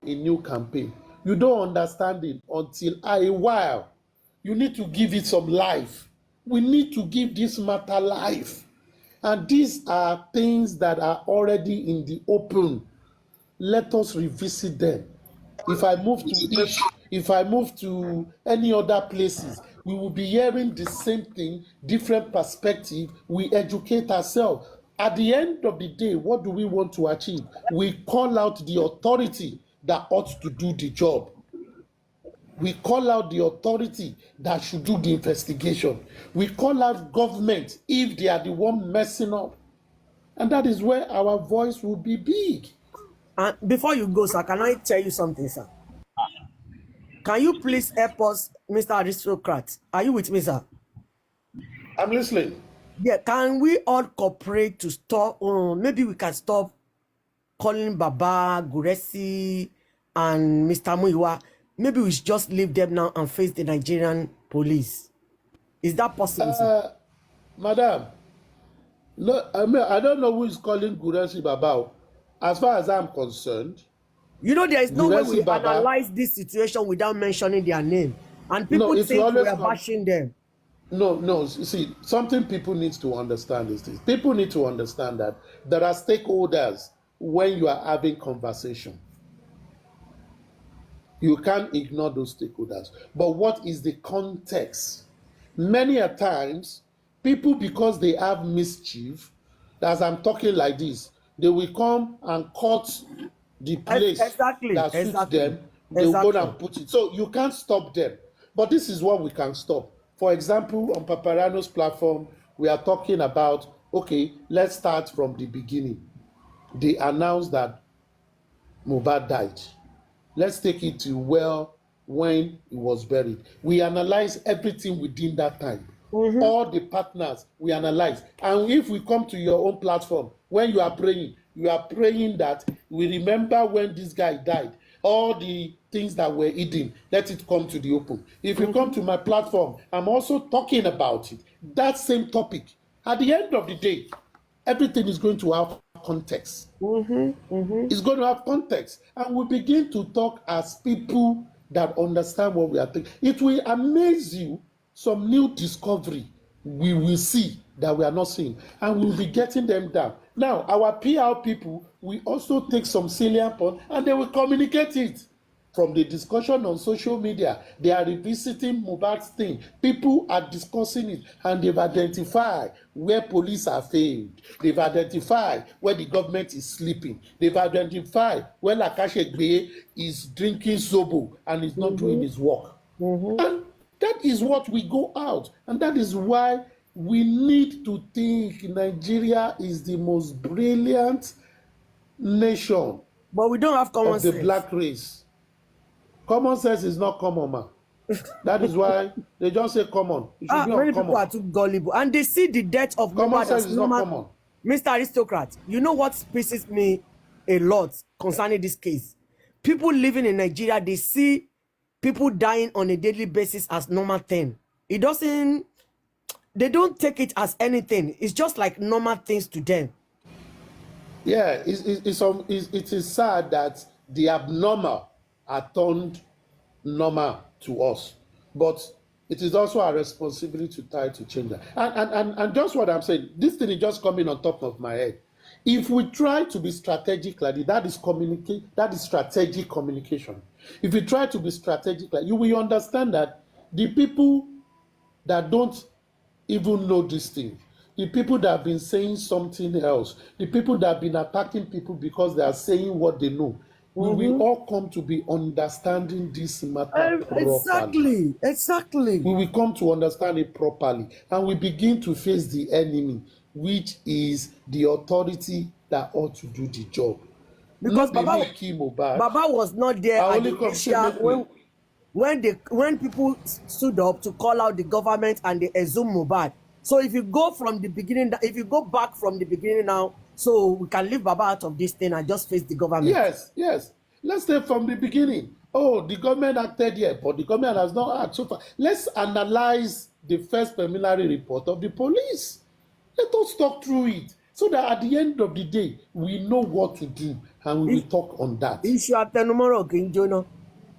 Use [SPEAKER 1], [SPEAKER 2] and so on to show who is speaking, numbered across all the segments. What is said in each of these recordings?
[SPEAKER 1] a new campaign. You don't understand it until a while. You need to give it some life. We need to give this matter life. And these are things that are already in the open. Let us revisit them. If I move to if I move to any other places, we will be hearing the same thing, different perspective. We educate ourselves. At the end of the day, what do we want to achieve? We call out the authority that ought to do the job. We call out the authority that should do the investigation. We call out government if they are the one messing up. And that is where our voice will be big.
[SPEAKER 2] And before you go, sir, can I tell you something, sir? Can you please help us, Mr. Aristocrat? Are you with me, sir?
[SPEAKER 1] I'm listening.
[SPEAKER 2] Yeah, can we all cooperate to stop? Maybe we can stop calling Baba, Guresi, and Mr. Muiwa. Maybe we should just leave them now and face the Nigerian police. Is that possible, sir?
[SPEAKER 1] Madam, no, I don't know who is calling Guresi Baba. As far as I'm concerned,
[SPEAKER 2] you know, there is no way
[SPEAKER 1] Guresi
[SPEAKER 2] we
[SPEAKER 1] Baba,
[SPEAKER 2] analyze this situation without mentioning their name. And people
[SPEAKER 1] no,
[SPEAKER 2] think we are bashing them.
[SPEAKER 1] No, you see, something people need to understand is this. People need to understand that there are stakeholders when you are having conversation. You can't ignore those stakeholders. But what is the context? Many a times, people, because they have mischief, as I'm talking like this, they will come and cut the place that suits them. They will go and put it. So you can't stop them. But this is what we can stop. For example, on Paparano's platform, we are talking about, okay, let's start from the beginning. They announced that Mohbad died. Let's take it to when he was buried. We analyze everything within that time. All the partners, we analyze. And if we come to your own platform, when you are praying that we remember when this guy died. All the things that were hidden, let it come to the open. If you come to my platform, I'm also talking about it. That same topic. At the end of the day, everything is going to have context. It's going to have context. And we begin to talk as people that understand what we are thinking. It will amaze you some new discovery we will see that we are not seeing. And we'll be getting them down. Now, our PR people will also take some salient points and they will communicate it. From the discussion on social media, they are revisiting Mohbad's thing. People are discussing it and they've identified where police are failed. They've identified where the government is sleeping. They've identified where Lakashegbe is drinking zobo and is not doing his work. And that is what we go out. And that is why we need to think Nigeria is the most brilliant nation.
[SPEAKER 2] But we don't have common sense.
[SPEAKER 1] The black race. Common sense is not common, man. That is why they just say common. It should be
[SPEAKER 2] many
[SPEAKER 1] uncommon.
[SPEAKER 2] people are too gullible. And they see the death of
[SPEAKER 1] common sense is not common.
[SPEAKER 2] Mr. Aristocrat, you know what pisses me a lot concerning this case? People living in Nigeria, they see people dying on a daily basis as normal thing. They don't take it as anything. It's just like normal things to them.
[SPEAKER 1] Yeah, it is sad that the abnormal are turned normal to us. But it is also our responsibility to try to change that. And just what I'm saying, this thing is just coming on top of my head. If we try to be strategic like that is strategic communication. If you try to be strategic like you will understand that the people that don't even know this thing, the people that have been saying something else, the people that have been attacking people because they are saying what they know, we will all come to be understanding this matter properly.
[SPEAKER 2] Exactly.
[SPEAKER 1] We will come to understand it properly. And we begin to face the enemy, which is the authority that ought to do the job.
[SPEAKER 2] Because Baba was not there at the when people stood up to call out the government and they exhumed Mohbad. So if you go from the beginning, if you go back from the beginning now, so we can leave Baba out of this thing and just face the government.
[SPEAKER 1] Yes. Let's start from the beginning. Oh, the government acted here, but the government has not acted so far. Let's analyze the first preliminary report of the police. Let us talk through it so that at the end of the day, we know what to do and we will talk on that.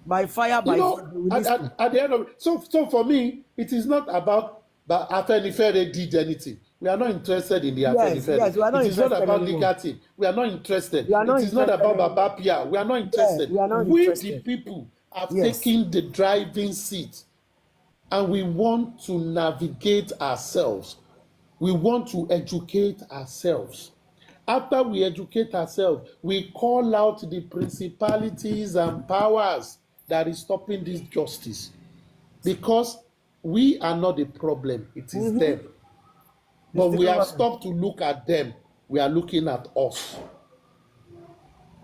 [SPEAKER 2] By fire, by
[SPEAKER 1] at the end of it, so for me, it is not about but Afenifere did anything. We are not interested in the Afenifere.
[SPEAKER 2] Yes, we are not
[SPEAKER 1] it is not about
[SPEAKER 2] anymore.
[SPEAKER 1] Ligati. We are not interested.
[SPEAKER 2] We are not
[SPEAKER 1] it is not about Baba Pia. We are not interested.
[SPEAKER 2] We are not
[SPEAKER 1] we
[SPEAKER 2] interested.
[SPEAKER 1] the people have taken the driving seat, and we want to navigate ourselves. We want to educate ourselves. After we educate ourselves, we call out the principalities and powers that is stopping this justice. Because we are not the problem, it is them. But we have stopped to look at them. We are looking at us.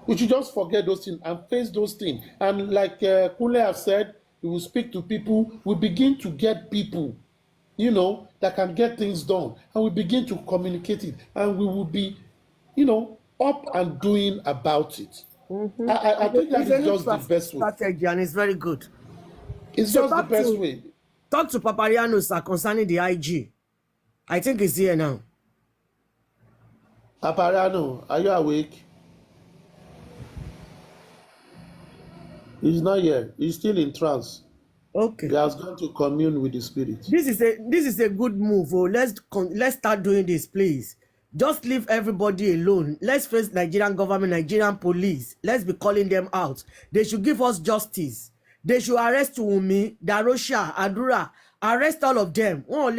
[SPEAKER 1] We should just forget those things and face those things. And like Kule have said, we will speak to people. We begin to get people, that can get things done. And we begin to communicate it. And we will be, up and doing about it. I think that is just the best way.
[SPEAKER 2] Strategy, and it's very good.
[SPEAKER 1] It's just the best way.
[SPEAKER 2] Talk to Papariano, sir, concerning the IG. I think he's here now.
[SPEAKER 1] Papariano, are you awake? He's not here. He's still in trance.
[SPEAKER 2] Okay.
[SPEAKER 1] He has gone to commune with the spirit.
[SPEAKER 2] This is a good move. Oh, let's start doing this, please. Just leave everybody alone. Let's face Nigerian government, Nigerian police. Let's be calling them out. They should give us justice. They should arrest Wunmi, Darosha, Adura. Arrest all of them. They are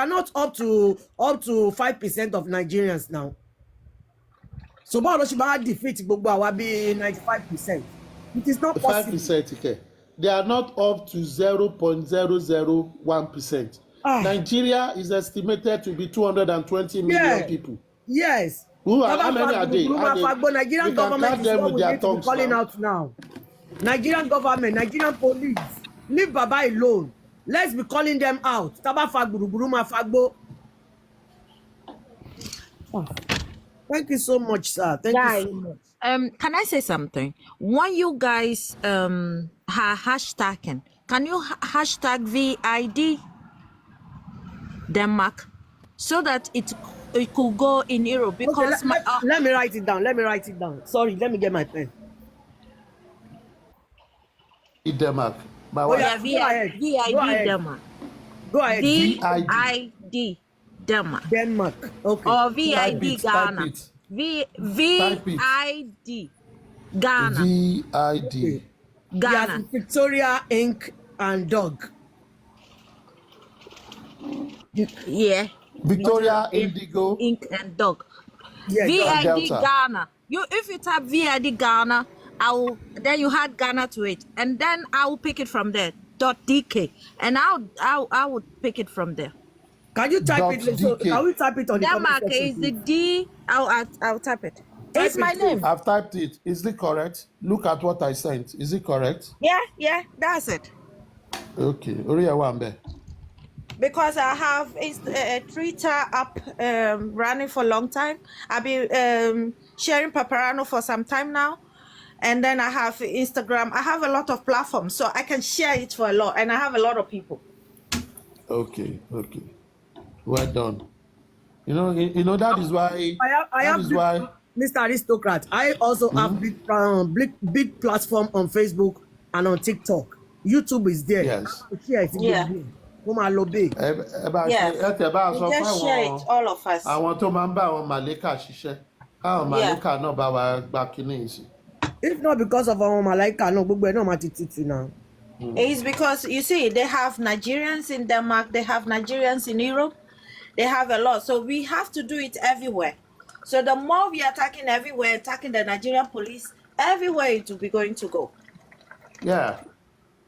[SPEAKER 2] not up to 5% of Nigerians now. So defeat 95%. It is not possible.
[SPEAKER 1] 5%, okay. They are not up to 0.001%. Nigeria is estimated to be 220 million people.
[SPEAKER 2] Yes.
[SPEAKER 1] How many are they?
[SPEAKER 2] Nigerian government is what we need to be calling out now. Nigerian government, Nigerian police, leave Baba alone. Let's be calling them out. Thank you so much, sir. Thank you so much.
[SPEAKER 3] Can I say something? When you guys are hashtagging, can you hashtag VID Denmark so that it could go in Europe? Because
[SPEAKER 2] okay, let me write it down. Sorry, let me get my pen.
[SPEAKER 1] Denmark.
[SPEAKER 3] VID Denmark.
[SPEAKER 2] Go ahead.
[SPEAKER 3] VID Denmark.
[SPEAKER 2] Okay.
[SPEAKER 3] Or VID Ghana. VID Ghana.
[SPEAKER 1] VID
[SPEAKER 2] Ghana. Victoria, Ink, and Dog.
[SPEAKER 3] Yeah.
[SPEAKER 1] Victoria, Indigo,
[SPEAKER 3] Ink, and Dog.
[SPEAKER 2] Yeah,
[SPEAKER 3] VID Ghana. If you type VID Ghana, then you add Ghana to it, and then I will pick it from there. .dk, and I would pick it from there.
[SPEAKER 2] Can you type it? So, can we type it on the comment
[SPEAKER 3] section? Is the D? I'll type it. It's my name.
[SPEAKER 1] I've typed it. Is it correct? Look at what I sent. Is it correct?
[SPEAKER 3] Yeah, that's it.
[SPEAKER 1] Okay. Uriya Wambe.
[SPEAKER 3] Because I have a Twitter app running for a long time. I've been sharing Paparano for some time now. And then I have Instagram. I have a lot of platforms, so I can share it for a lot. And I have a lot of people.
[SPEAKER 1] Okay. Well done. That is why.
[SPEAKER 2] Why, Mr. Aristocrat, I also have big platform on Facebook and on TikTok. YouTube is there.
[SPEAKER 1] Yes.
[SPEAKER 3] Yeah.
[SPEAKER 2] Yeah.
[SPEAKER 3] Just share it, all of us.
[SPEAKER 1] Àwọn tó máa ń bá àwọn màlẹ́kà ṣiṣẹ́. Káwọn màlẹ́kà náà bá wa gba kíní yìí.
[SPEAKER 2] If not because of our Malaika, no, now.
[SPEAKER 3] It's because, you see, they have Nigerians in Denmark, they have Nigerians in Europe, they have a lot. So we have to do it everywhere. So the more we are attacking everywhere, attacking the Nigerian police, everywhere it will be going to go.
[SPEAKER 1] Yeah.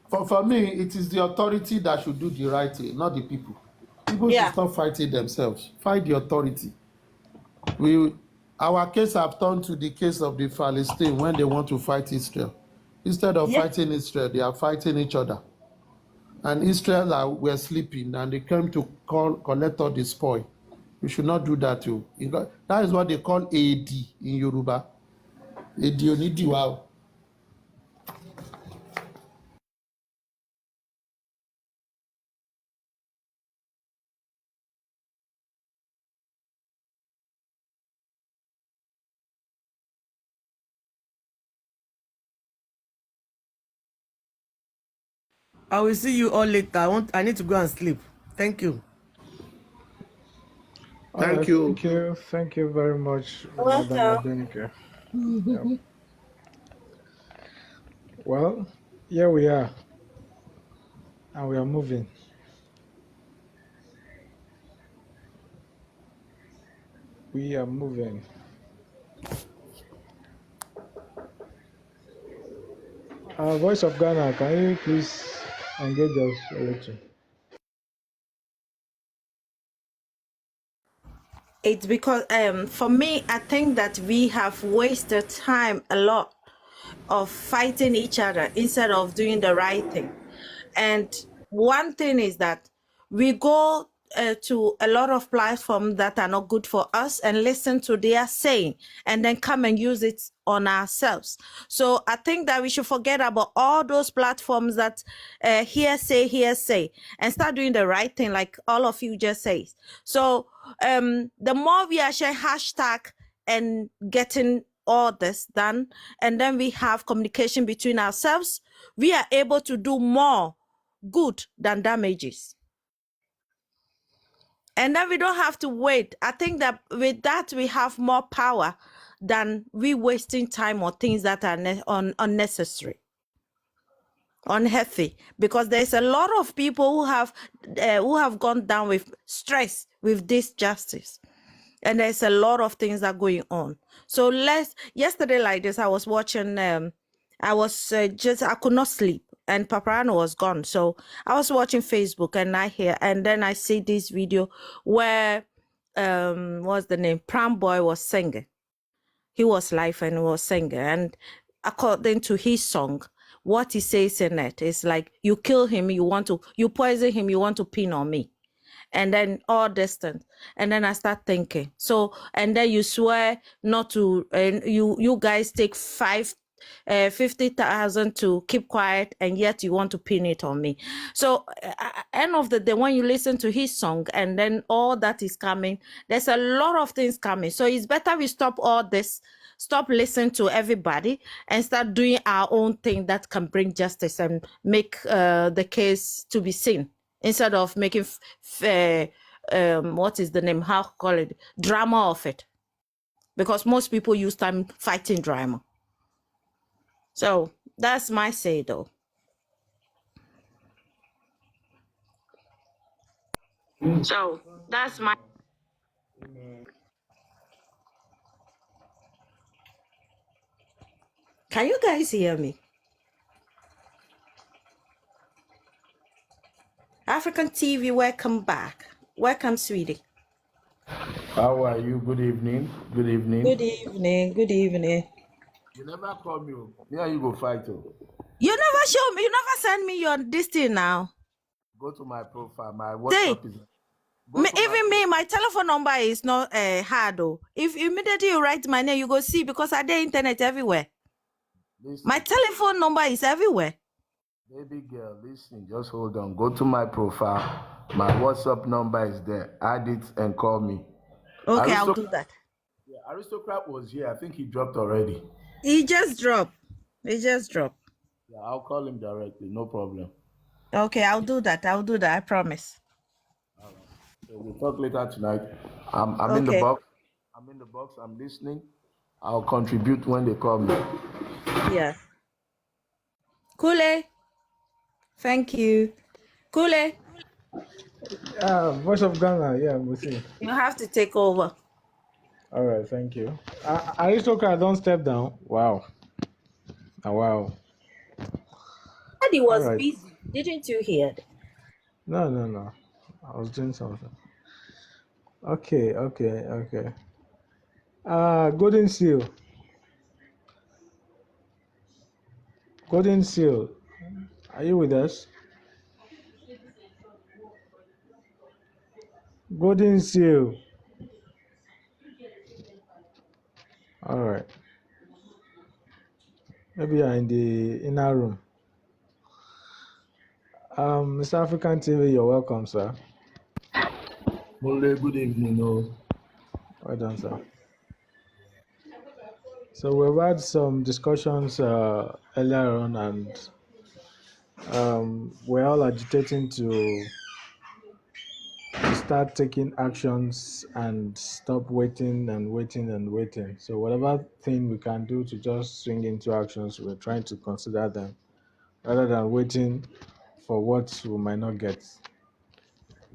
[SPEAKER 1] For me, it is the authority that should do the right thing, not the people. People should stop fighting themselves. Fight the authority. Our case have turned to the case of the Palestine when they want to fight Israel. Instead of fighting Israel, they are fighting each other. And Israel were sleeping and they came to collect all the spoil. We should not do that too. That is what they call AD in Yoruba. AD
[SPEAKER 2] I will see you all later. I need to go and sleep. Thank you.
[SPEAKER 1] Thank you.
[SPEAKER 4] Thank you. Thank you very much, Madam
[SPEAKER 3] Welcome.
[SPEAKER 4] Adenike. Yeah. Well, here we are, and we are moving. We are moving. Voice of Ghana, can you please engage us a little?
[SPEAKER 3] It's because for me, I think that we have wasted time a lot of fighting each other instead of doing the right thing. And one thing is that we go to a lot of platforms that are not good for us and listen to their saying and then come and use it on ourselves. So I think that we should forget about all those platforms that hearsay, and start doing the right thing, like all of you just said. So the more we are sharing hashtag and getting all this done, and then we have communication between ourselves, we are able to do more good than damages. And then we don't have to wait. I think that with that, we have more power than we wasting time on things that are unnecessary, unhealthy, because there's a lot of people who have gone down with stress with this justice. And there's a lot of things that are going on. So yesterday like this, I was watching, I could not sleep and Paparano was gone. So I was watching Facebook and then I see this video where, what's the name? Pram Boy was singing. He was live and was singing. And according to his song, what he says in it is like, you kill him, you poison him, you want to pin on me. And then all distance. And then I start thinking. So, and then you swear not to, and you guys take 50,000 to keep quiet, and yet you want to pin it on me. So end of the day, when you listen to his song and then all that is coming, there's a lot of things coming. So it's better we stop all this, stop listening to everybody and start doing our own thing that can bring justice and make the case to be seen, instead of making what is the name, how call it, drama of it, because most people use time fighting drama. So that's my say though. So that's my. Can you guys hear me? African TV, welcome back. Welcome, sweetie.
[SPEAKER 5] How are you? Good evening. Good evening.
[SPEAKER 3] Good evening. Good evening.
[SPEAKER 5] You never call me. Me and you go fight.
[SPEAKER 3] You never show me. You never send me your this thing now.
[SPEAKER 5] Go to my profile. My WhatsApp is.
[SPEAKER 3] Even me, my telephone number is not hard though. If immediately you write my name, you go see, because I do internet everywhere. Listen. My telephone number is everywhere.
[SPEAKER 5] Baby girl, listen, just hold on. Go to my profile. My WhatsApp number is there. Add it and call me.
[SPEAKER 3] Okay, I'll do that.
[SPEAKER 5] Yeah, Aristocrat was here. I think he dropped already.
[SPEAKER 3] He just dropped. Yeah,
[SPEAKER 5] I'll call him directly. No problem.
[SPEAKER 3] Okay, I'll do that. I promise.
[SPEAKER 5] All right. So we'll talk later tonight. I'm in the box. I'm listening. I'll contribute when they call me.
[SPEAKER 3] Yeah. Kule. Thank you. Kule.
[SPEAKER 4] Voice of Ghana, yeah, we'll see.
[SPEAKER 3] You have to take over.
[SPEAKER 4] All right, thank you. Aristocrat, don't step down. Wow. Wow.
[SPEAKER 3] Daddy was busy. Didn't you hear?
[SPEAKER 4] No. I was doing something. Okay. Golden Seal. Are you with us? Golden Seal. All right. Maybe you're in the inner room. Mr. African TV, you're welcome, sir.
[SPEAKER 5] Good evening.
[SPEAKER 4] Well done, sir. So we've had some discussions earlier on, and we're all agitating to start taking actions and stop waiting and waiting and waiting. So whatever thing we can do to just swing into actions, we're trying to consider them rather than waiting for what we might not get.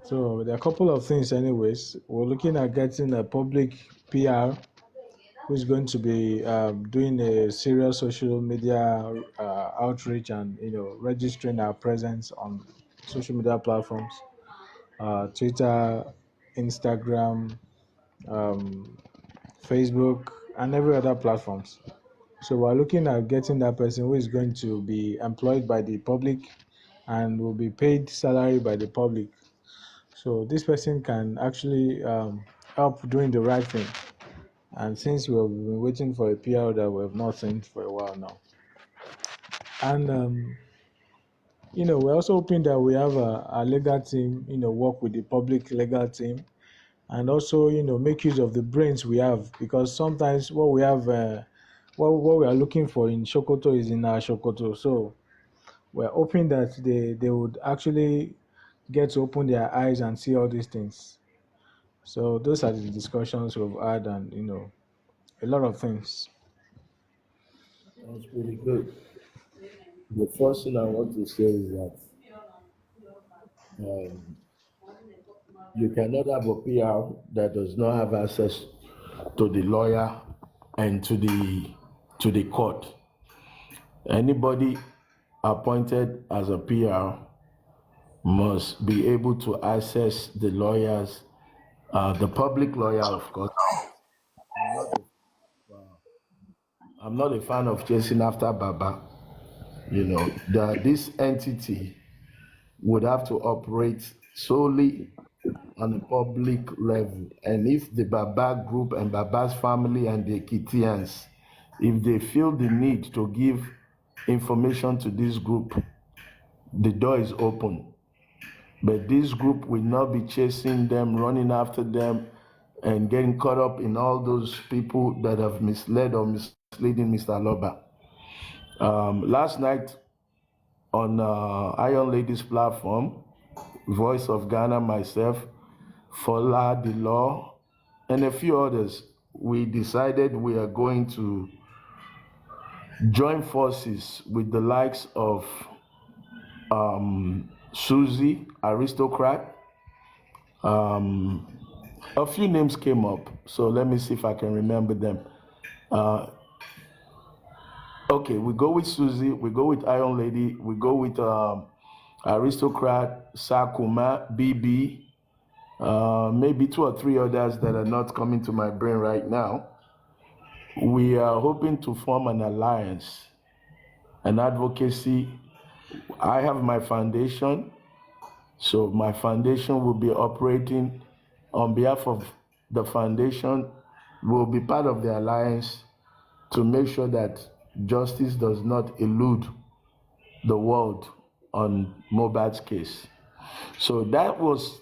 [SPEAKER 4] So there are a couple of things anyways. We're looking at getting a public PR who's going to be doing a serious social media outreach and registering our presence on social media platforms, Twitter, Instagram, um, Facebook, and every other platforms. So we're looking at getting that person who is going to be employed by the public and will be paid salary by the public. So this person can actually help doing the right thing. And since we have been waiting for a PR that we have not seen for a while now, and we're also hoping that we have a legal team, work with the public legal team, and also make use of the brains we have, because sometimes what we have, what we are looking for in Sokoto is in our Sokoto. So we're hoping that they would actually get to open their eyes and see all these things. So those are the discussions we've had, and a lot of things.
[SPEAKER 5] That's pretty good. The first thing I want to say is that you cannot have a PR that does not have access to the lawyer and to the court. Anybody appointed as a PR must be able to access the lawyers, the public lawyer, of course. I'm not a fan of chasing after Baba. That this entity would have to operate solely on a public level. And if the Baba group and Baba's family and the Ekitians, if they feel the need to give information to this group, the door is open. But this group will not be chasing them, running after them, and getting caught up in all those people that have misled or misleading Mr. Aloba. Last night on Iron Ladies platform, Voice of Ghana, myself, Fola, The Law, and a few others, we decided we are going to join forces with the likes of Susie, Aristocrat. A few names came up, so let me see if I can remember them. Okay, we go with Susie, we go with Iron Lady, we go with Aristocrat, Sakuma, BB, maybe 2 or 3 others that are not coming to my brain right now. We are hoping to form an alliance, an advocacy. I have my foundation, so my foundation will be operating on behalf of the foundation. Will be part of the alliance to make sure that justice does not elude the world on Mohbad's case. So that was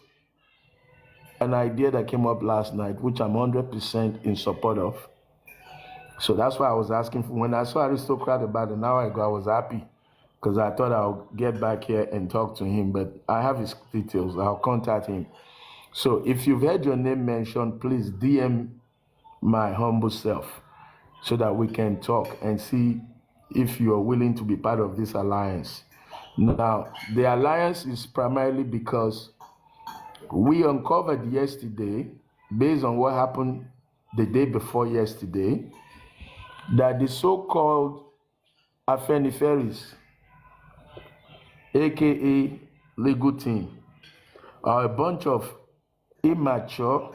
[SPEAKER 5] an idea that came up last night, which I'm 100% in support of. So that's why I was asking for. When I saw Aristocrat about an hour ago, I was happy because I thought I'll get back here and talk to him, but I have his details. I'll contact him. So if you've heard your name mentioned, please DM my humble self so that we can talk and see if you are willing to be part of this alliance. Now, the alliance is primarily because we uncovered yesterday, based on what happened the day before yesterday, that the so-called Afeniferis, aka legal team, are a bunch of immature,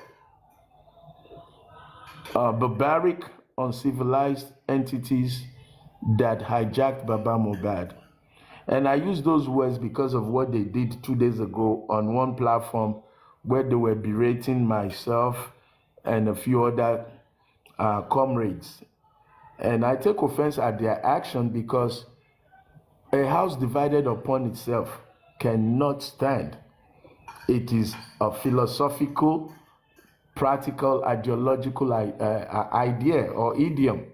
[SPEAKER 5] barbaric, uncivilized entities that hijacked Baba Mohbad. And I use those words because of what they did 2 days ago on one platform where they were berating myself and a few other comrades. And I take offense at their action because a house divided upon itself cannot stand. It is a philosophical, practical, ideological idea or idiom.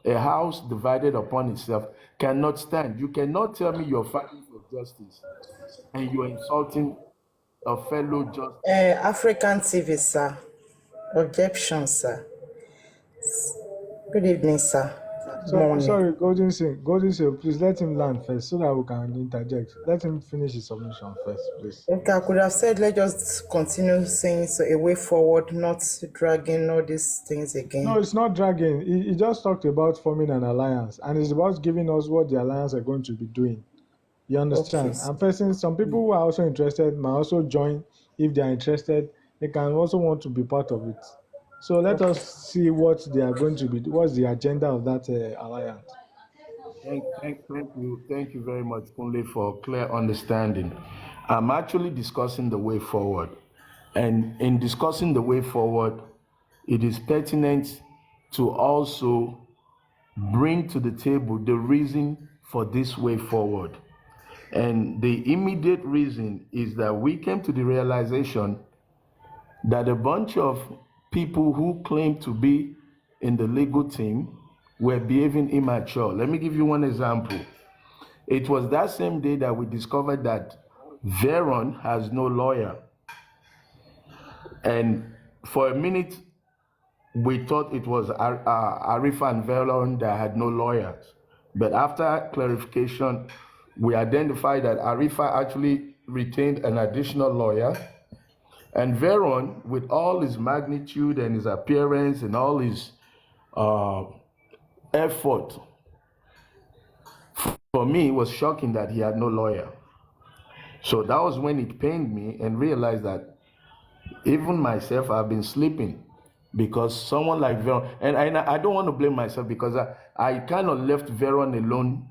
[SPEAKER 5] A house divided upon itself cannot stand. You cannot tell me you're fighting for justice, and you're insulting a fellow justice.
[SPEAKER 6] African TV, sir. Objection, sir. Good evening, sir. Morning.
[SPEAKER 4] Sorry, Golden Seal, please let him land first so that we can interject. Let him finish his submission first, please.
[SPEAKER 6] Okay, I could have said let's just continue saying so a way forward, not dragging all these things again.
[SPEAKER 4] No, it's not dragging. He just talked about forming an alliance, and it's about giving us what the alliance are going to be doing. You understand?
[SPEAKER 6] Okay.
[SPEAKER 4] And some people who are also interested might also join. If they are interested, they can also want to be part of it. So let us see what they are going to be. What's the agenda of that alliance?
[SPEAKER 5] Thank you very much, Kunle, for clear understanding. I'm actually discussing the way forward, and in discussing the way forward, it is pertinent to also bring to the table the reason for this way forward. And the immediate reason is that we came to the realization that a bunch of people who claim to be in the legal team were behaving immature. Let me give you one example. It was that same day that we discovered that Veron has no lawyer. And for a minute, we thought it was Arifa and Veron that had no lawyers. But after clarification, we identified that Arifa actually retained an additional lawyer. And Veron, with all his magnitude and his appearance and all his effort, for me, it was shocking that he had no lawyer. So that was when it pained me and realized that even myself, I've been sleeping because someone like Veron, and I don't want to blame myself because I kind of left Veron alone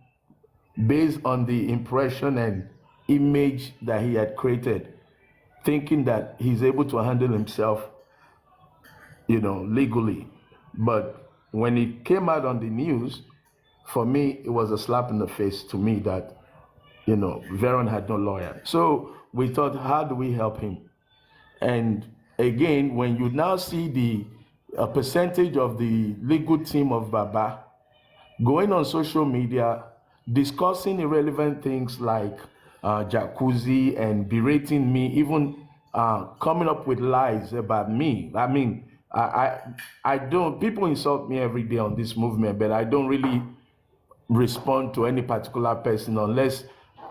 [SPEAKER 5] based on the impression and image that he had created, thinking that he's able to handle himself, legally. But when it came out on the news, for me, it was a slap in the face to me that, Veron had no lawyer. So we thought, how do we help him? And again, when you now see the percentage of the legal team of Baba going on social media, discussing irrelevant things like jacuzzi and berating me, even coming up with lies about me. I mean, I don't, people insult me every day on this movement, but I don't really respond to any particular person unless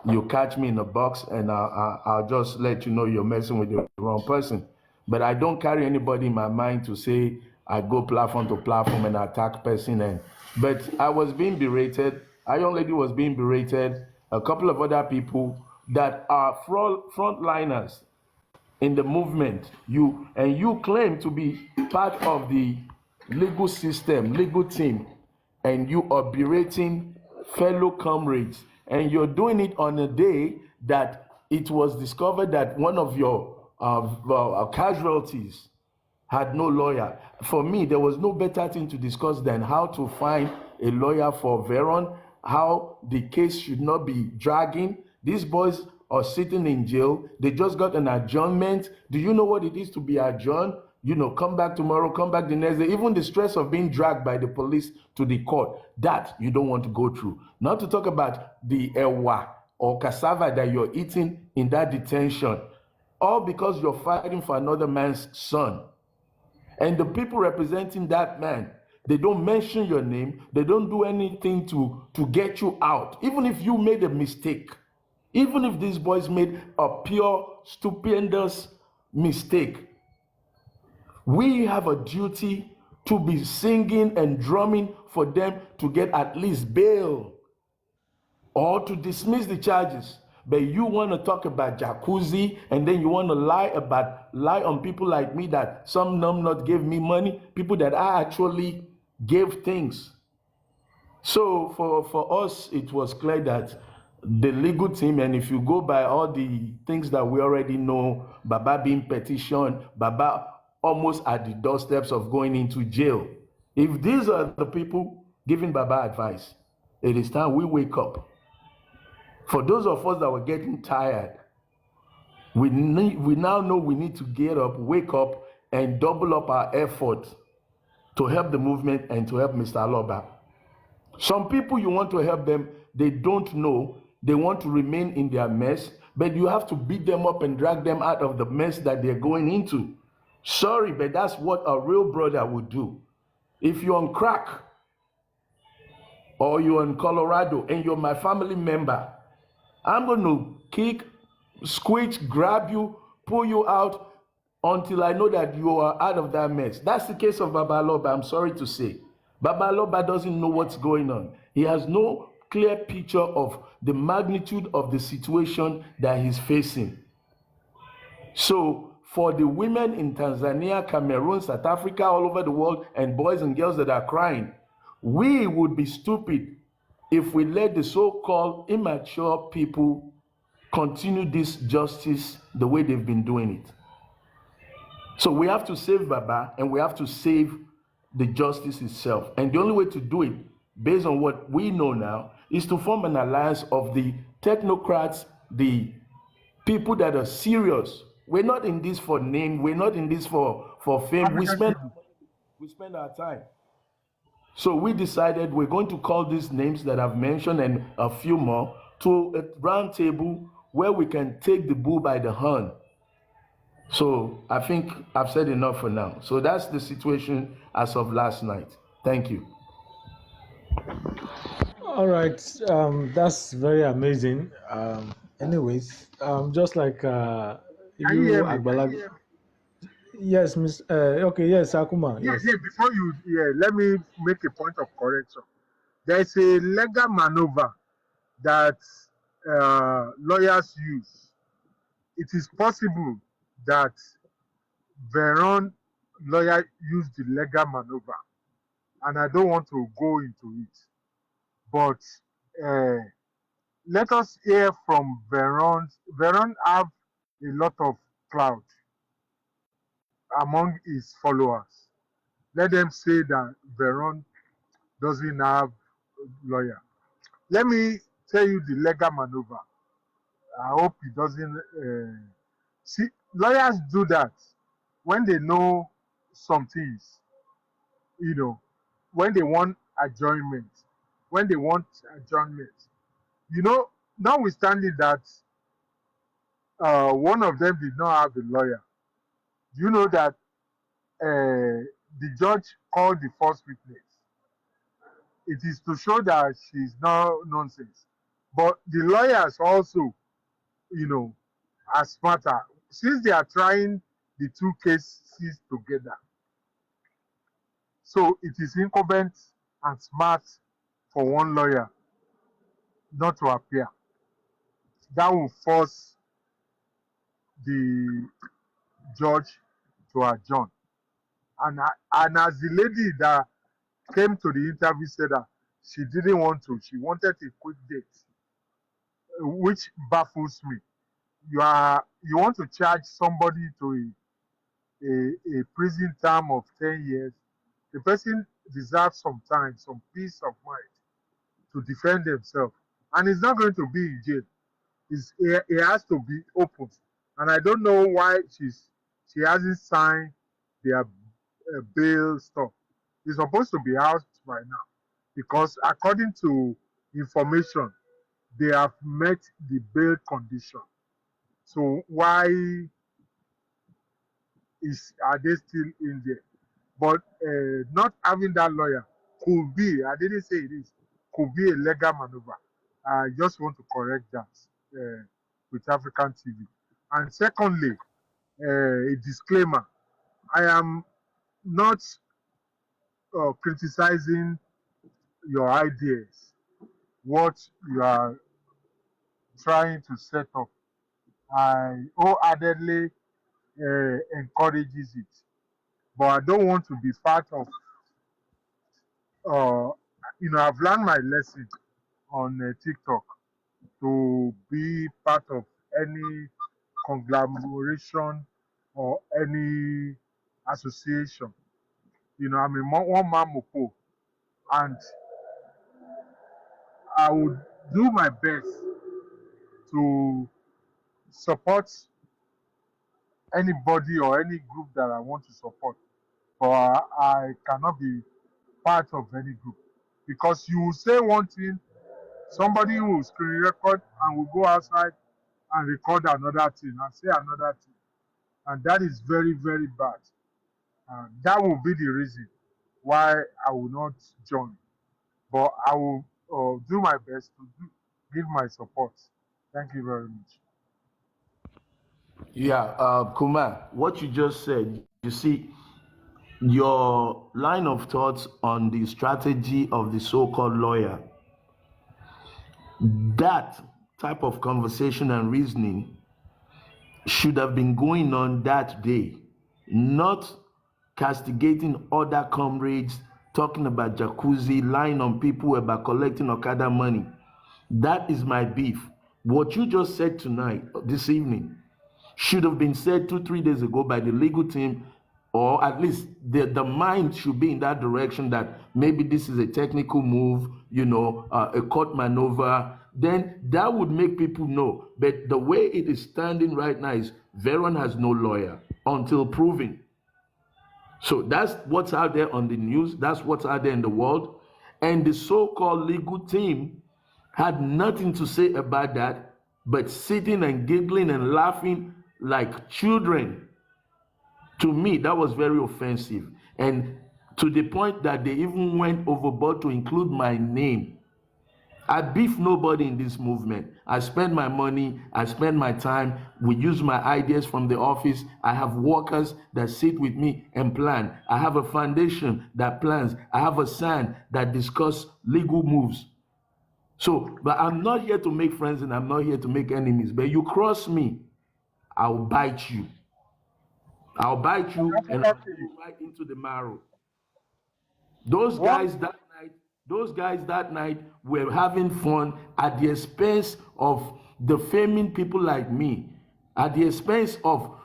[SPEAKER 5] you catch me in a box and I'll just let you know you're messing with the wrong person. But I don't carry anybody in my mind to say I go platform to platform and attack person. But I was being berated. A young lady was being berated. A couple of other people that are frontliners in the movement. You claim to be part of the legal system, legal team, and you are berating fellow comrades. And you're doing it on a day that it was discovered that one of your casualties had no lawyer. For me, there was no better thing to discuss than how to find a lawyer for Veron, how the case should not be dragging. These boys are sitting in jail. They just got an adjournment. Do you know what it is to be adjourned? Come back tomorrow, come back the next day. Even the stress of being dragged by the police to the court, that you don't want to go through. Not to talk about the ewa or cassava that you're eating in that detention, all because you're fighting for another man's son. And the people representing that man, they don't mention your name. They don't do anything to get you out. Even if you made a mistake, even if these boys made a pure, stupendous mistake, we have a duty to be singing and drumming for them to get at least bail or to dismiss the charges. But you want to talk about jacuzzi and then you want to lie on people like me that some not gave me money, people that I actually gave things. So for us, it was clear that the legal team, and if you go by all the things that we already know, Baba being petitioned, Baba almost at the doorsteps of going into jail. If these are the people giving Baba advice, it is time we wake up. For those of us that were getting tired, we now know we need to get up, wake up, and double up our effort to help the movement and to help Mr. Aloba. Some people, you want to help them, they don't know They want to remain in their mess, but you have to beat them up and drag them out of the mess that they're going into. Sorry, but that's what a real brother would do. If you're on crack or you're in Colorado and you're my family member, I'm going to kick, squeeze, grab you, pull you out until I know that you are out of that mess. That's the case of Babaloba, I'm sorry to say. Babaloba doesn't know what's going on. He has no clear picture of the magnitude of the situation that he's facing. So for the women in Tanzania, Cameroon, South Africa, all over the world, and boys and girls that are crying, we would be stupid if we let the so-called immature people continue this justice the way they've been doing it. So we have to save Baba, and we have to save the justice itself. And the only way to do it, based on what we know now, is to form an alliance of the technocrats, the people that are serious. We're not in this for name, we're not in this for fame. We spend our time. So we decided we're going to call these names that I've mentioned and a few more to a round table where we can take the bull by the horn. So I think I've said enough for now. So that's the situation as of last night. Thank you.
[SPEAKER 4] All right, that's very amazing. Anyways, just like you, Agbala. Yes, Miss. Okay, yes, Akuma.
[SPEAKER 7] Yes. Before you, let me make a point of correction. There is a legal maneuver that lawyers use. It is possible that Veron lawyer used the legal maneuver, and I don't want to go into it. But let us hear from Veron. Veron have a lot of clout among his followers. Let them say that Veron doesn't have a lawyer. Let me tell you the legal maneuver. I hope it doesn't. See, lawyers do that when they know some things, when they want adjournment, notwithstanding that one of them did not have a lawyer. Do you know that the judge called the first witness? It is to show that she's no nonsense. But the lawyers also, are smarter. Since they are trying the two cases together, so it is incumbent and smart for one lawyer not to appear. That will force the judge to adjourn. And as the lady that came to the interview said that she didn't want to, she wanted a quick date, which baffles me. You want to charge somebody to a prison term of 10 years. The person deserves some time, some peace of mind to defend themselves. And he's not going to be in jail. He has to be open. And I don't know why she hasn't signed their bail stuff. He's supposed to be out by now. Because according to information, they have met the bail condition. So why are they still in there? But not having that lawyer could be, I didn't say it is, could be a legal maneuver. I just want to correct that with African TV. And secondly, a disclaimer. I am not criticizing your ideas, what you are trying to set up. I wholeheartedly encourages it. But I don't want to be part of, I've learned my lesson on TikTok to be part of any conglomeration or any association. I'm a one man mopo, and I would do my best to support anybody or any group that I want to support. But I cannot be part of any group, because you will say one thing Somebody who will screen record and will go outside and record another thing and say another thing. And that is very, very bad. That will be the reason why I will not join. But I will do my best to give my support. Thank you very much.
[SPEAKER 5] Yeah, Kumar, what you just said, you see, your line of thoughts on the strategy of the so-called lawyer, that type of conversation and reasoning should have been going on that day, not castigating other comrades, talking about jacuzzi, lying on people about collecting Okada money. That is my beef. What you just said tonight, this evening, should have been said 2-3 days ago by the legal team, or at least the mind should be in that direction, that maybe this is a technical move, a court maneuver. Then that would make people know. But the way it is standing right now is Veron has no lawyer until proven. So that's what's out there on the news. That's what's out there in the world. And the so-called legal team had nothing to say about that, but sitting and giggling and laughing like children. To me, that was very offensive. And to the point that they even went overboard to include my name. I beef nobody in this movement. I spend my money, I spend my time. We use my ideas from the office. I have workers that sit with me and plan. I have a foundation that plans. I have a SAN that discuss legal moves. So, but I'm not here to make friends and I'm not here to make enemies. But you cross me, I'll bite you. I'll bite you and I'll put you right into the marrow. Those guys that night were having fun at the expense of defaming people like me, at the expense of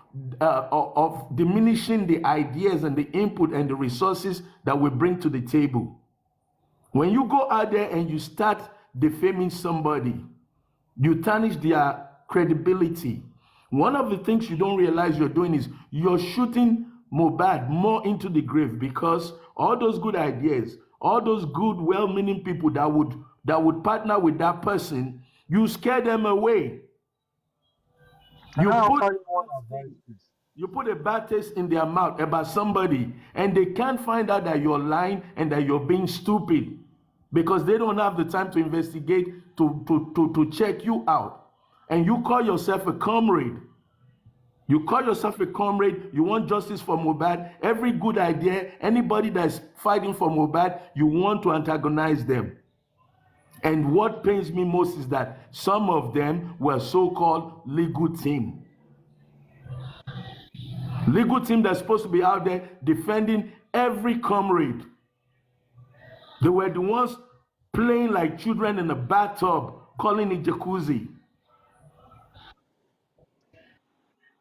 [SPEAKER 5] diminishing the ideas and the input and the resources that we bring to the table. When you go out there and you start defaming somebody, you tarnish their credibility. One of the things you don't realize you're doing is you're shooting Mohbad more into the grave, because all those good ideas, all those good, well-meaning people that would partner with that person, you scare them away. You put a bad taste in their mouth about somebody, and they can't find out that you're lying and that you're being stupid, because they don't have the time to investigate, to check you out. And you call yourself a comrade. You call yourself a comrade, you want justice for Mohbad. Every good idea, anybody that's fighting for Mohbad, you want to antagonize them. And what pains me most is that some of them were so-called legal team. Legal team that's supposed to be out there defending every comrade. They were the ones playing like children in a bathtub, calling it jacuzzi.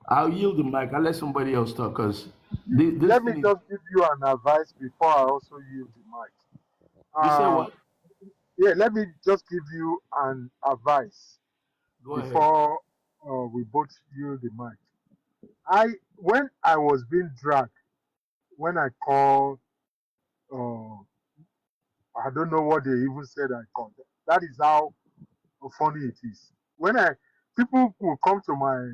[SPEAKER 5] I'll yield the mic. I'll let somebody else talk, because
[SPEAKER 7] let me just give you an advice before I also yield the mic.
[SPEAKER 5] You say what?
[SPEAKER 7] Yeah, let me just give you an advice before we both yield the mic. When I was being dragged, when I called, I don't know what they even said I called. That is how funny it is. When people will come to my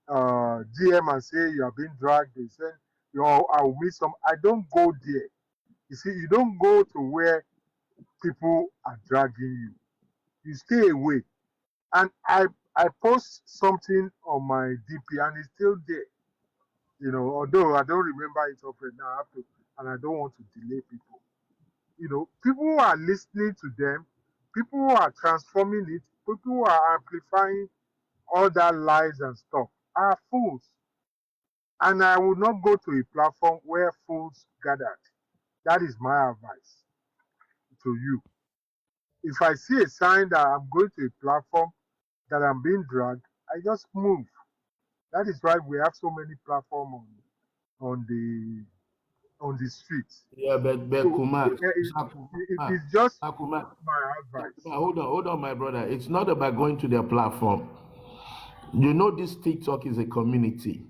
[SPEAKER 7] DM and say you are being dragged, they say, I'll meet some. I don't go there. You see, you don't go to where people are dragging you. You stay away. And I post something on my DP and it's still there. Although I don't remember it often now, I have to, and I don't want to delay people. People who are listening to them, people who are transforming it, people who are amplifying all that lies and stuff are fools. And I will not go to a platform where fools gathered. That is my advice to you. If I see a sign that I'm going to a platform that I'm being dragged, I just move. That is why we have so many platforms on the streets.
[SPEAKER 5] Yeah, but Kumar,
[SPEAKER 7] it is just my advice.
[SPEAKER 5] Hold on, my brother. It's not about going to their platform. This TikTok is a community.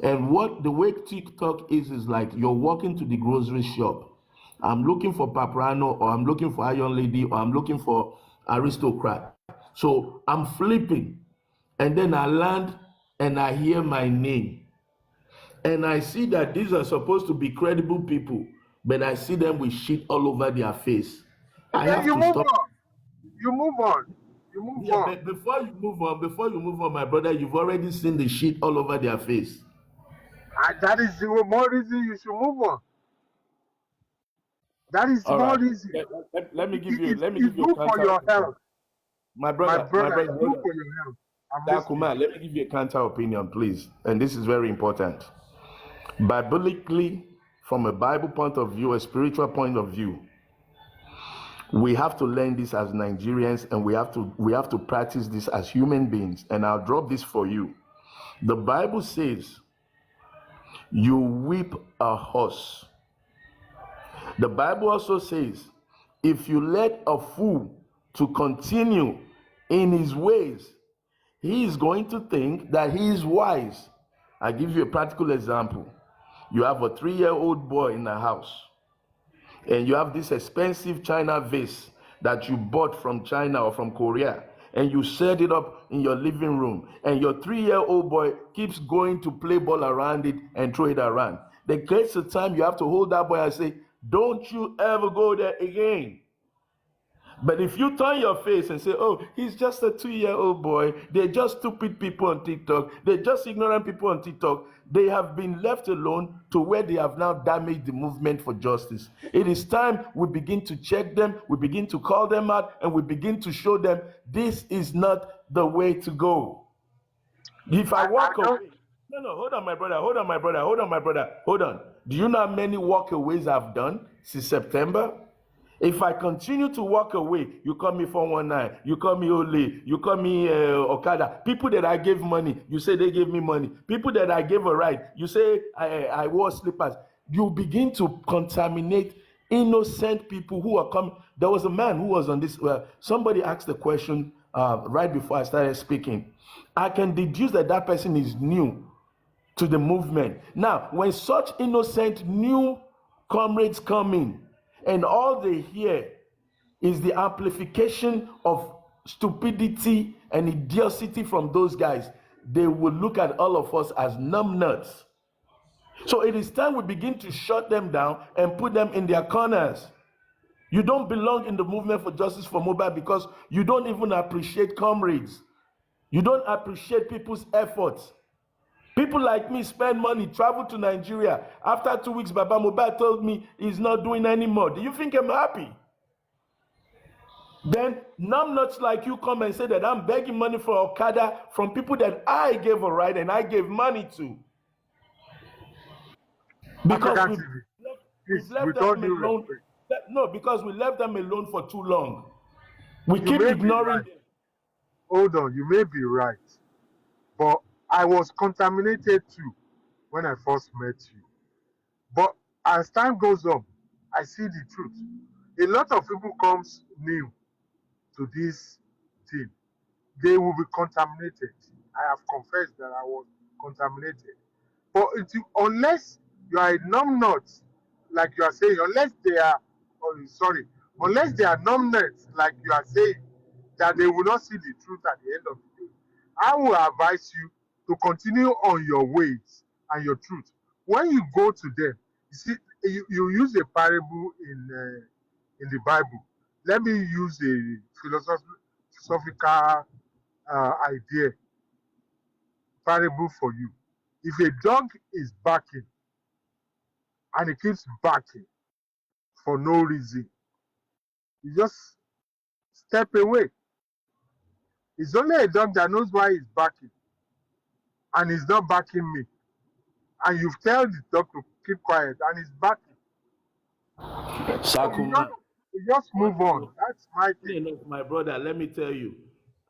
[SPEAKER 5] And the way TikTok is like you're walking to the grocery shop. I'm looking for Paparano, or I'm looking for Iron Lady, or I'm looking for aristocrat. So I'm flipping, and then I land and I hear my name, and I see that these are supposed to be credible people, but I see them with shit all over their face. I
[SPEAKER 7] Then
[SPEAKER 5] have
[SPEAKER 7] you
[SPEAKER 5] to
[SPEAKER 7] move
[SPEAKER 5] stop.
[SPEAKER 7] on. You move on. You move
[SPEAKER 5] Yeah,
[SPEAKER 7] on.
[SPEAKER 5] but before you move on, my brother, you've already seen the shit all over their face.
[SPEAKER 7] And that is the more reason you should move on. That is
[SPEAKER 5] All
[SPEAKER 7] more
[SPEAKER 5] right.
[SPEAKER 7] reason.
[SPEAKER 5] Let me give you
[SPEAKER 7] It's good
[SPEAKER 5] a
[SPEAKER 7] for
[SPEAKER 5] counter
[SPEAKER 7] your
[SPEAKER 5] opinion.
[SPEAKER 7] health.
[SPEAKER 5] My
[SPEAKER 7] My
[SPEAKER 5] brother,
[SPEAKER 7] brother, it's
[SPEAKER 5] hold
[SPEAKER 7] good
[SPEAKER 5] on.
[SPEAKER 7] for your health. I'm listening.
[SPEAKER 5] Dakuma, let me give you a counter opinion, please. And this is very important. Biblically, from a Bible point of view, a spiritual point of view, we have to learn this as Nigerians, and we have to practice this as human beings. And I'll drop this for you. The Bible says, you whip a horse. The Bible also says, if you let a fool to continue in his ways, he is going to think that he is wise. I give you a practical example. You have a 3-year-old boy in the house, and you have this expensive China vase that you bought from China or from Korea, and you set it up in your living room, and your 3-year-old boy keeps going to play ball around it and throw it around. There gets a time you have to hold that boy and say, don't you ever go there again. But if you turn your face and say, oh, he's just a 2-year-old boy, they're just stupid people on TikTok, they're just ignorant people on TikTok, they have been left alone to where they have now damaged the movement for justice. It is time we begin to check them, we begin to call them out, and we begin to show them this is not the way to go. If I walk away, no, hold on, my brother. Do you know how many walkaways I've done since September? If I continue to walk away, you call me 419, you call me Ole, you call me Okada. People that I gave money, you say they gave me money. People that I gave a ride, you say I wore slippers. You begin to contaminate innocent people who are coming. There was a man who was on this, somebody asked the question right before I started speaking. I can deduce that that person is new to the movement. Now, when such innocent new comrades come in, and all they hear is the amplification of stupidity and idiocy from those guys, they will look at all of us as numbnuts. So it is time we begin to shut them down and put them in their corners. You don't belong in the movement for justice for Mohbad because you don't even appreciate comrades. You don't appreciate people's efforts. People like me spend money, travel to Nigeria. After 2 weeks, Baba Mohbad told me he's not doing anymore. Do you think I'm happy? Then numbnuts like you come and say that I'm begging money for Okada from people that I gave a ride and I gave money to. Because we've left them alone. No, because we left them alone for too long. We keep ignoring them.
[SPEAKER 7] Hold on, you may be right. But I was contaminated too when I first met you. But as time goes on, I see the truth. A lot of people comes new to this team. They will be contaminated. I have confessed that I was contaminated. But unless you are a numbnut, like you are saying, unless they are numbnuts, like you are saying, that they will not see the truth at the end of the day, I will advise you to continue on your ways and your truth. When you go to them, you see, you use a parable in the Bible. Let me use a philosophical idea, parable for you. If a dog is barking and it keeps barking for no reason, you just step away. It's only a dog that knows why he's barking, and he's not barking me. And you've told the dog to keep quiet, and he's barking.
[SPEAKER 5] Sakuma,
[SPEAKER 7] you just move on. That's my thing.
[SPEAKER 5] My brother, let me tell you,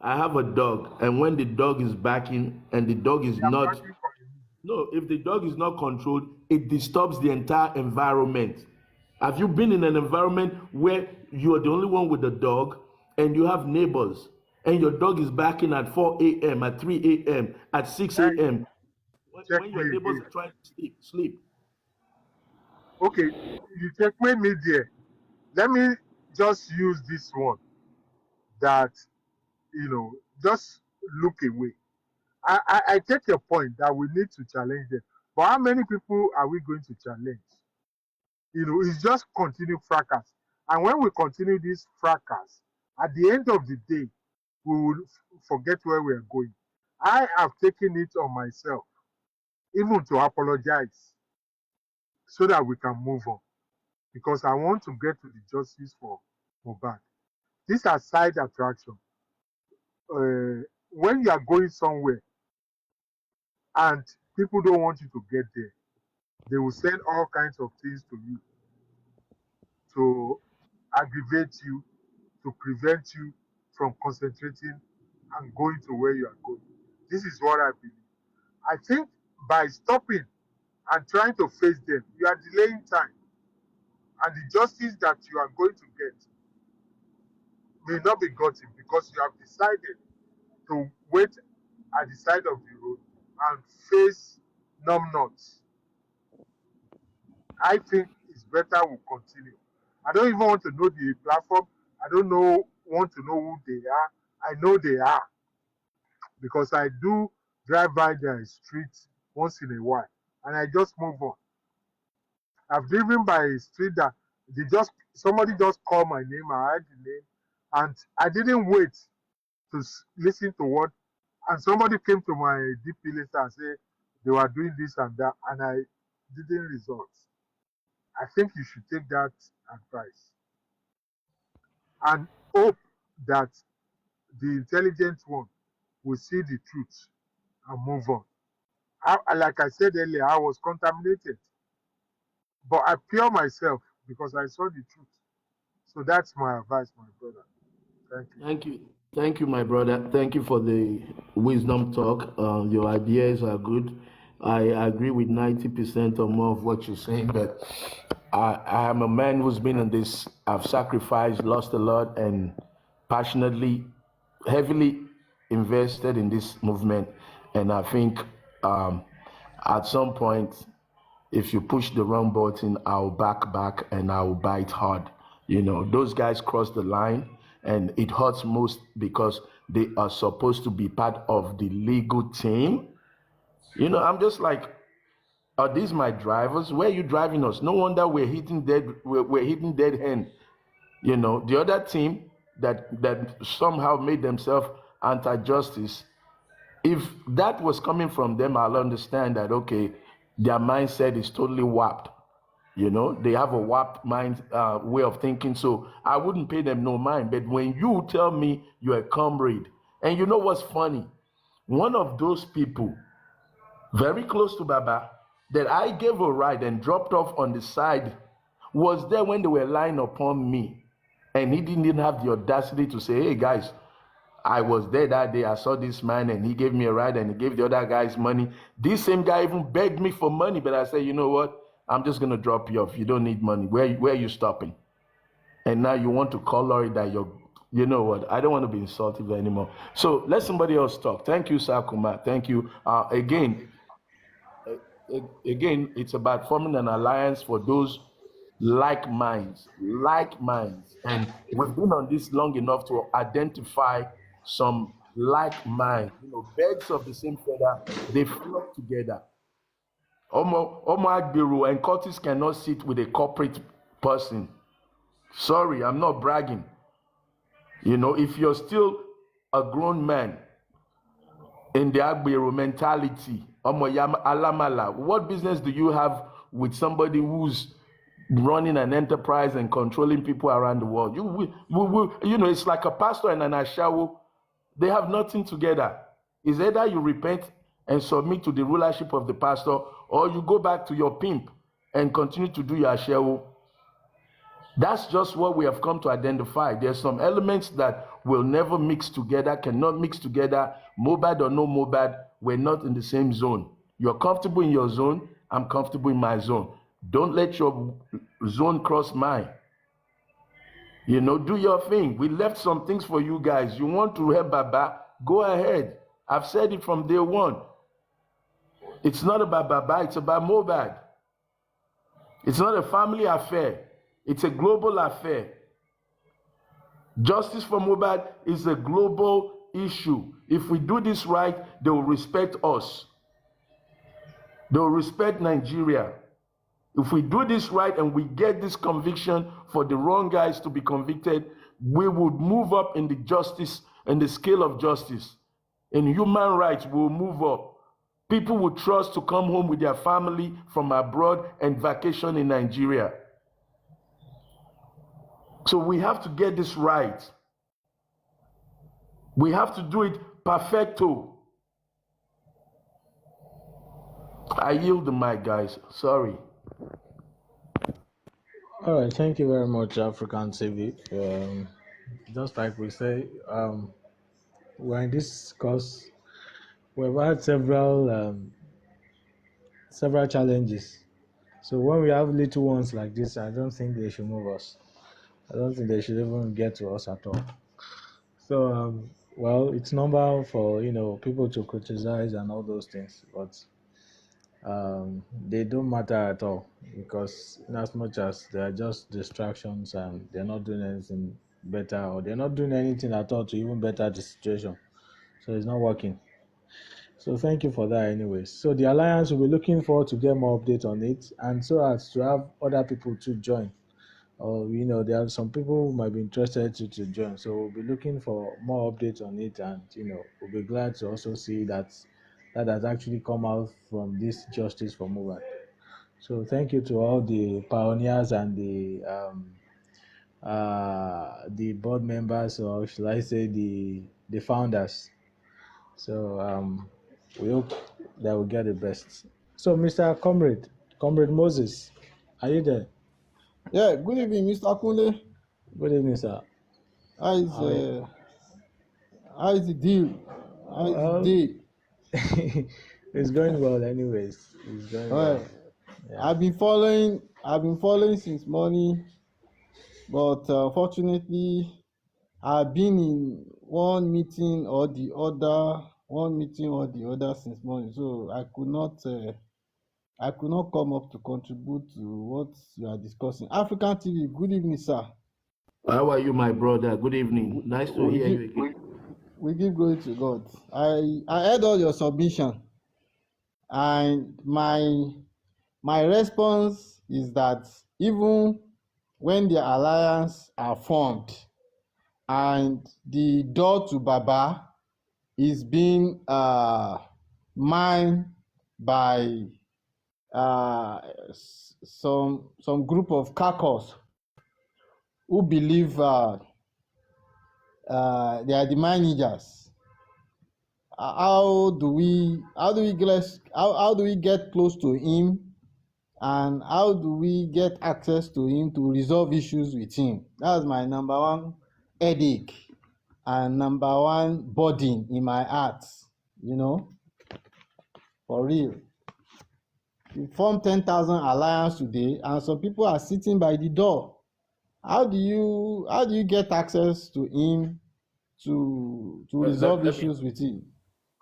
[SPEAKER 5] I have a dog, and when the dog is barking and the dog is not, no, if the dog is not controlled, it disturbs the entire environment. Have you been in an environment where you are the only one with the dog and you have neighbors and your dog is barking at 4 a.m., at 3 a.m., at 6 a.m., when your neighbors are trying to sleep?
[SPEAKER 7] Okay, you check me there. Let me just use this one. that, just look away. I take your point that we need to challenge them. But how many people are we going to challenge? It's just continue fracas. And when we continue this fracas, at the end of the day, we will forget where we are going. I have taken it on myself, even to apologize, so that we can move on. Because I want to get to the justice for Mohbad. These are side attractions. When you are going somewhere and people don't want you to get there, they will send all kinds of things to you to aggravate you, to prevent you from concentrating and going to where you are going. This is what I believe. I think by stopping and trying to face them, you are delaying time. And the justice that you are going to get may not be gotten because you have decided to wait at the side of the road and face numbnuts. I think it's better we continue. I don't even want to know the platform. I don't want to know who they are. I know they are because I do drive by their streets once in a while and I just move on. I've driven by a street that somebody just called my name, I heard the name, and I didn't wait to listen to what, and somebody came to my DP list and said they were doing this and that, and I didn't result. I think you should take that advice and hope that the intelligent one will see the truth and move on. Like I said earlier, I was contaminated, but I pure myself because I saw the truth. So that's my advice, my brother. Thank you.
[SPEAKER 5] Thank you. Thank you, my brother. Thank you for the wisdom talk. Your ideas are good. I agree with 90% or more of what you're saying, but I am a man who's been in this. I've sacrificed, lost a lot, and passionately, heavily invested in this movement. And I think at some point, if you push the wrong button, I'll back and I'll bite hard. Those guys cross the line and it hurts most because they are supposed to be part of the legal team. I'm just like, are these my drivers? Where are you driving us? No wonder we're hitting dead end. The other team that somehow made themselves anti-justice, if that was coming from them, I'll understand that, okay, their mindset is totally warped. They have a warped mind way of thinking, so I wouldn't pay them no mind. But when you tell me you're a comrade, and you know what's funny? One of those people, very close to Baba, that I gave a ride and dropped off on the side, was there when they were lying upon me. And he didn't even have the audacity to say, hey guys, I was there that day, I saw this man and he gave me a ride and he gave the other guys money. This same guy even begged me for money, but I said, you know what? I'm just going to drop you off. You don't need money. Where are you stopping? And now you want to color it that you know what? I don't want to be insultive anymore. So let somebody else talk. Thank you, Sakuma. Thank you. Again, it's about forming an alliance for those like minds. And we've been on this long enough to identify some like minds. Birds of the same feather, they flock together. Omo Agbiru and Curtis cannot sit with a corporate person. Sorry, I'm not bragging. If you're still a grown man in the Agbiru mentality, Omo Alamala, what business do you have with somebody who's running an enterprise and controlling people around the world? It's like a pastor and an ashawo. They have nothing together. It's either you repent and submit to the rulership of the pastor, or you go back to your pimp and continue to do your ashawo. That's just what we have come to identify. There's some elements that will never mix together, cannot mix together, Mohbad or no Mohbad. We're not in the same zone. You're comfortable in your zone, I'm comfortable in my zone. Don't let your zone cross mine. Do your thing. We left some things for you guys. You want to help Baba? Go ahead. I've said it from day one. It's not about Baba, it's about Mohbad. It's not a family affair. It's a global affair. Justice for Mohbad is a global issue. If we do this right, they will respect us. They will respect Nigeria. If we do this right and we get this conviction for the wrong guys to be convicted, we would move up in the justice and the scale of justice. In human rights, we will move up. People will trust to come home with their family from abroad and vacation in Nigeria. So we have to get this right. We have to do it perfecto. I yield the mic, guys. Sorry.
[SPEAKER 4] All right, thank you very much, African TV. Just like we say, we're in this course. We've had several challenges. So when we have little ones like this, I don't think they should move us. I don't think they should even get to us at all. So, well, it's normal for people to criticize and all those things, but they don't matter at all, because in as much as they are just distractions and they're not doing anything better, or they're not doing anything at all to even better the situation, so it's not working. So thank you for that anyways. So the Alliance will be looking forward to get more updates on it, and so as to have other people to join, or there are some people who might be interested to join, so we'll be looking for more updates on it, and we'll be glad to also see that has actually come out from this Justice for Mohbad. So thank you to all the pioneers and the board members, or should I say the founders. So we hope that we'll get the best. So Mr. Comrade Moses, are you there?
[SPEAKER 8] Yeah, good evening, Mr. Kunle.
[SPEAKER 4] Good evening, sir.
[SPEAKER 8] How is the deal? How is the day?
[SPEAKER 4] It's going well anyways. It's going well.
[SPEAKER 8] Yeah. I've been following since morning, but fortunately I've been in one meeting or the other since morning, so I could not come up to contribute to what you are discussing. African TV, good evening, sir.
[SPEAKER 5] How are you, my brother? Good evening. Nice to hear you again.
[SPEAKER 8] We give glory to God. I heard all your submission, and my response is that even when the alliance are formed and the door to Baba is being mined by some group of caucus who believe they are the managers. How do we get close to him, and how do we get access to him to resolve issues with him? That's my number one headache and number one burden in my heart, for real. We formed 10,000 alliance today, and some people are sitting by the door. How do you get access to him to resolve issues with him?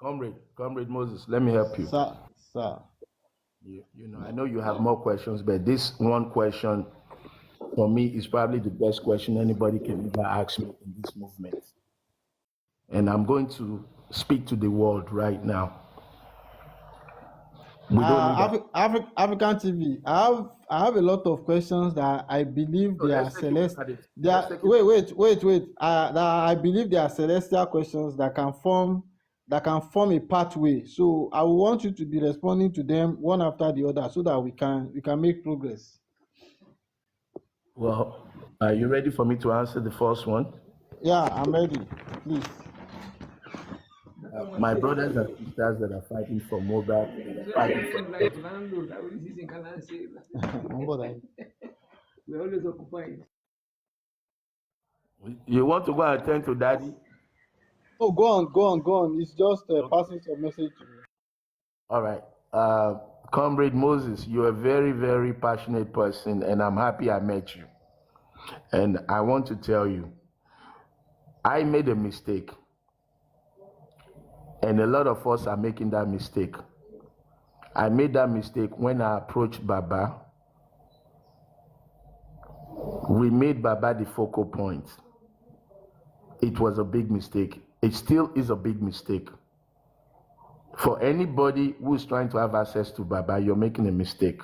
[SPEAKER 5] Comrade Moses, let me help you.
[SPEAKER 8] Sir.
[SPEAKER 5] I know you have more questions, but this one question for me is probably the best question anybody can ever ask me in this movement. And I'm going to speak to the world right now.
[SPEAKER 8] African TV, I have a lot of questions that I believe they are celestial. Wait. That I believe they are celestial questions that can form a pathway. So I want you to be responding to them one after the other, so that we can make progress.
[SPEAKER 5] Well, are you ready for me to answer the first one?
[SPEAKER 8] Yeah, I'm ready. Please.
[SPEAKER 5] My brothers and sisters that are fighting for Mohbad,
[SPEAKER 9] we're always occupied.
[SPEAKER 5] You want to go and attend to daddy?
[SPEAKER 8] Oh, go on. It's just passing some message to me.
[SPEAKER 5] All right. Comrade Moses, you're a very, very passionate person, and I'm happy I met you. And I want to tell you, I made a mistake. And a lot of us are making that mistake. I made that mistake when I approached Baba. We made Baba the focal point. it was a big mistake. It still is a big mistake. For anybody who is trying to have access to Baba, you're making a mistake.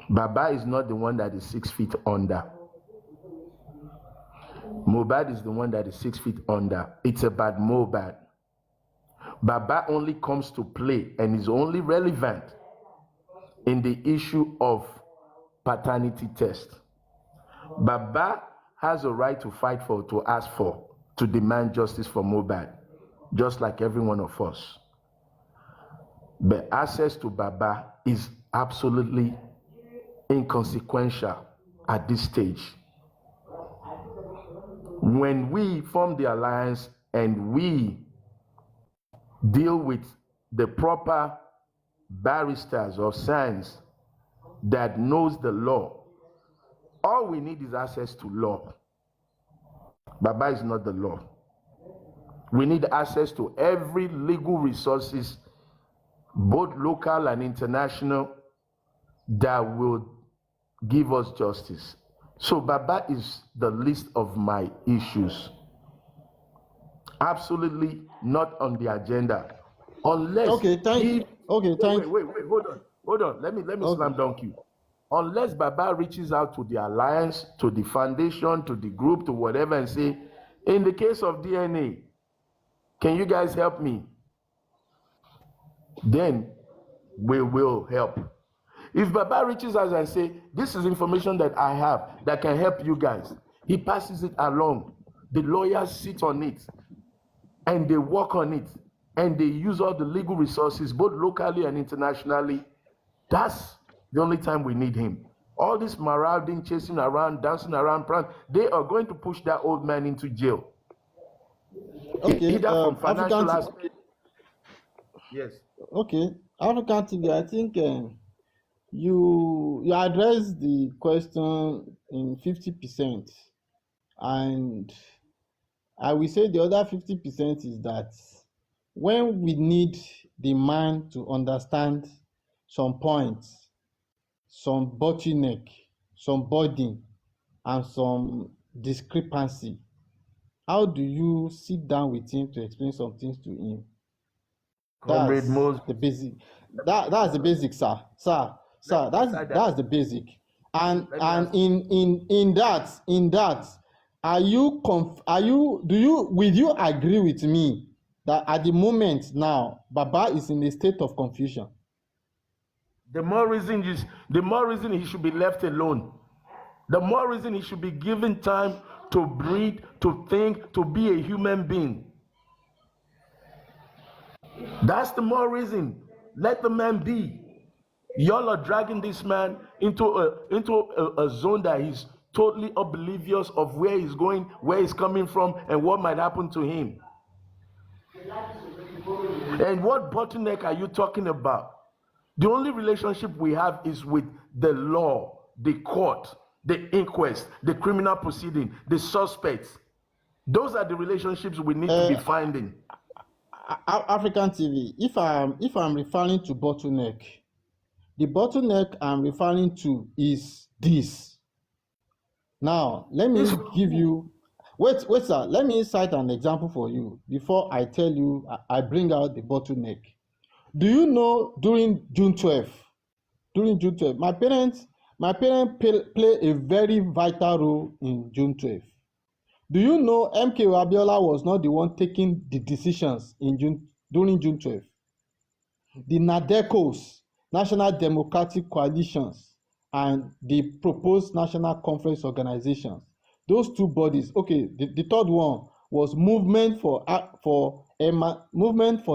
[SPEAKER 5] Baba is not the one that is 6 feet under. Mohbad is the one that is 6 feet under. It's about Mohbad. Baba only comes to play and is only relevant in the issue of paternity test. Baba has a right to fight for, to ask for, to demand justice for Mohbad, just like every one of us. But access to Baba is absolutely inconsequential at this stage. When we form the alliance and we deal with the proper barristers or science that knows the law, all we need is access to law. Baba is not the law. We need access to every legal resources, both local and international, that will give us justice. So Baba is the least of my issues. Absolutely not on the agenda. Unless
[SPEAKER 8] Wait,
[SPEAKER 5] hold on. Let me slam dunk you. Unless Baba reaches out to the alliance, to the foundation, to the group, to whatever, and say, in the case of DNA, can you guys help me? Then we will help. If Baba reaches out and say, this is information that I have that can help you guys, he passes it along. The lawyers sit on it and they work on it and they use all the legal resources, both locally and internationally. That's the only time we need him. All this marauding, chasing around, dancing around, they are going to push that old man into jail.
[SPEAKER 8] Okay,
[SPEAKER 5] Either from financial aspect. Yes.
[SPEAKER 8] Okay, African TV, I think you addressed the question in 50%, and I will say the other 50% is that when we need the man to understand some points, some bottleneck, some burden, and some discrepancy, how do you sit down with him to explain some things to him? That's the basic. That's the basic, sir. That's the basic. And in that, will you agree with me that at the moment now, Baba is in a state of confusion?
[SPEAKER 5] The more reason he should be left alone. The more reason he should be given time to breathe, to think, to be a human being. That's the more reason. Let the man be. Y'all are dragging this man into a zone that he's totally oblivious of where he's going, where he's coming from, and what might happen to him. And what bottleneck are you talking about? The only relationship we have is with the law, the court, the inquest, the criminal proceeding, the suspects. Those are the relationships we need to be finding.
[SPEAKER 8] African TV, if I'm referring to bottleneck, the bottleneck I'm referring to is this. Now, let me give you, wait, sir, let me cite an example for you before I tell you, I bring out the bottleneck. Do you know during June 12th, my parents play a very vital role in June 12th. Do you know MK Abiola was not the one taking the decisions during June 12th? The NADECOs, National Democratic Coalitions, and the proposed National Conference Organizations, those two bodies. Okay, the third one was Movement for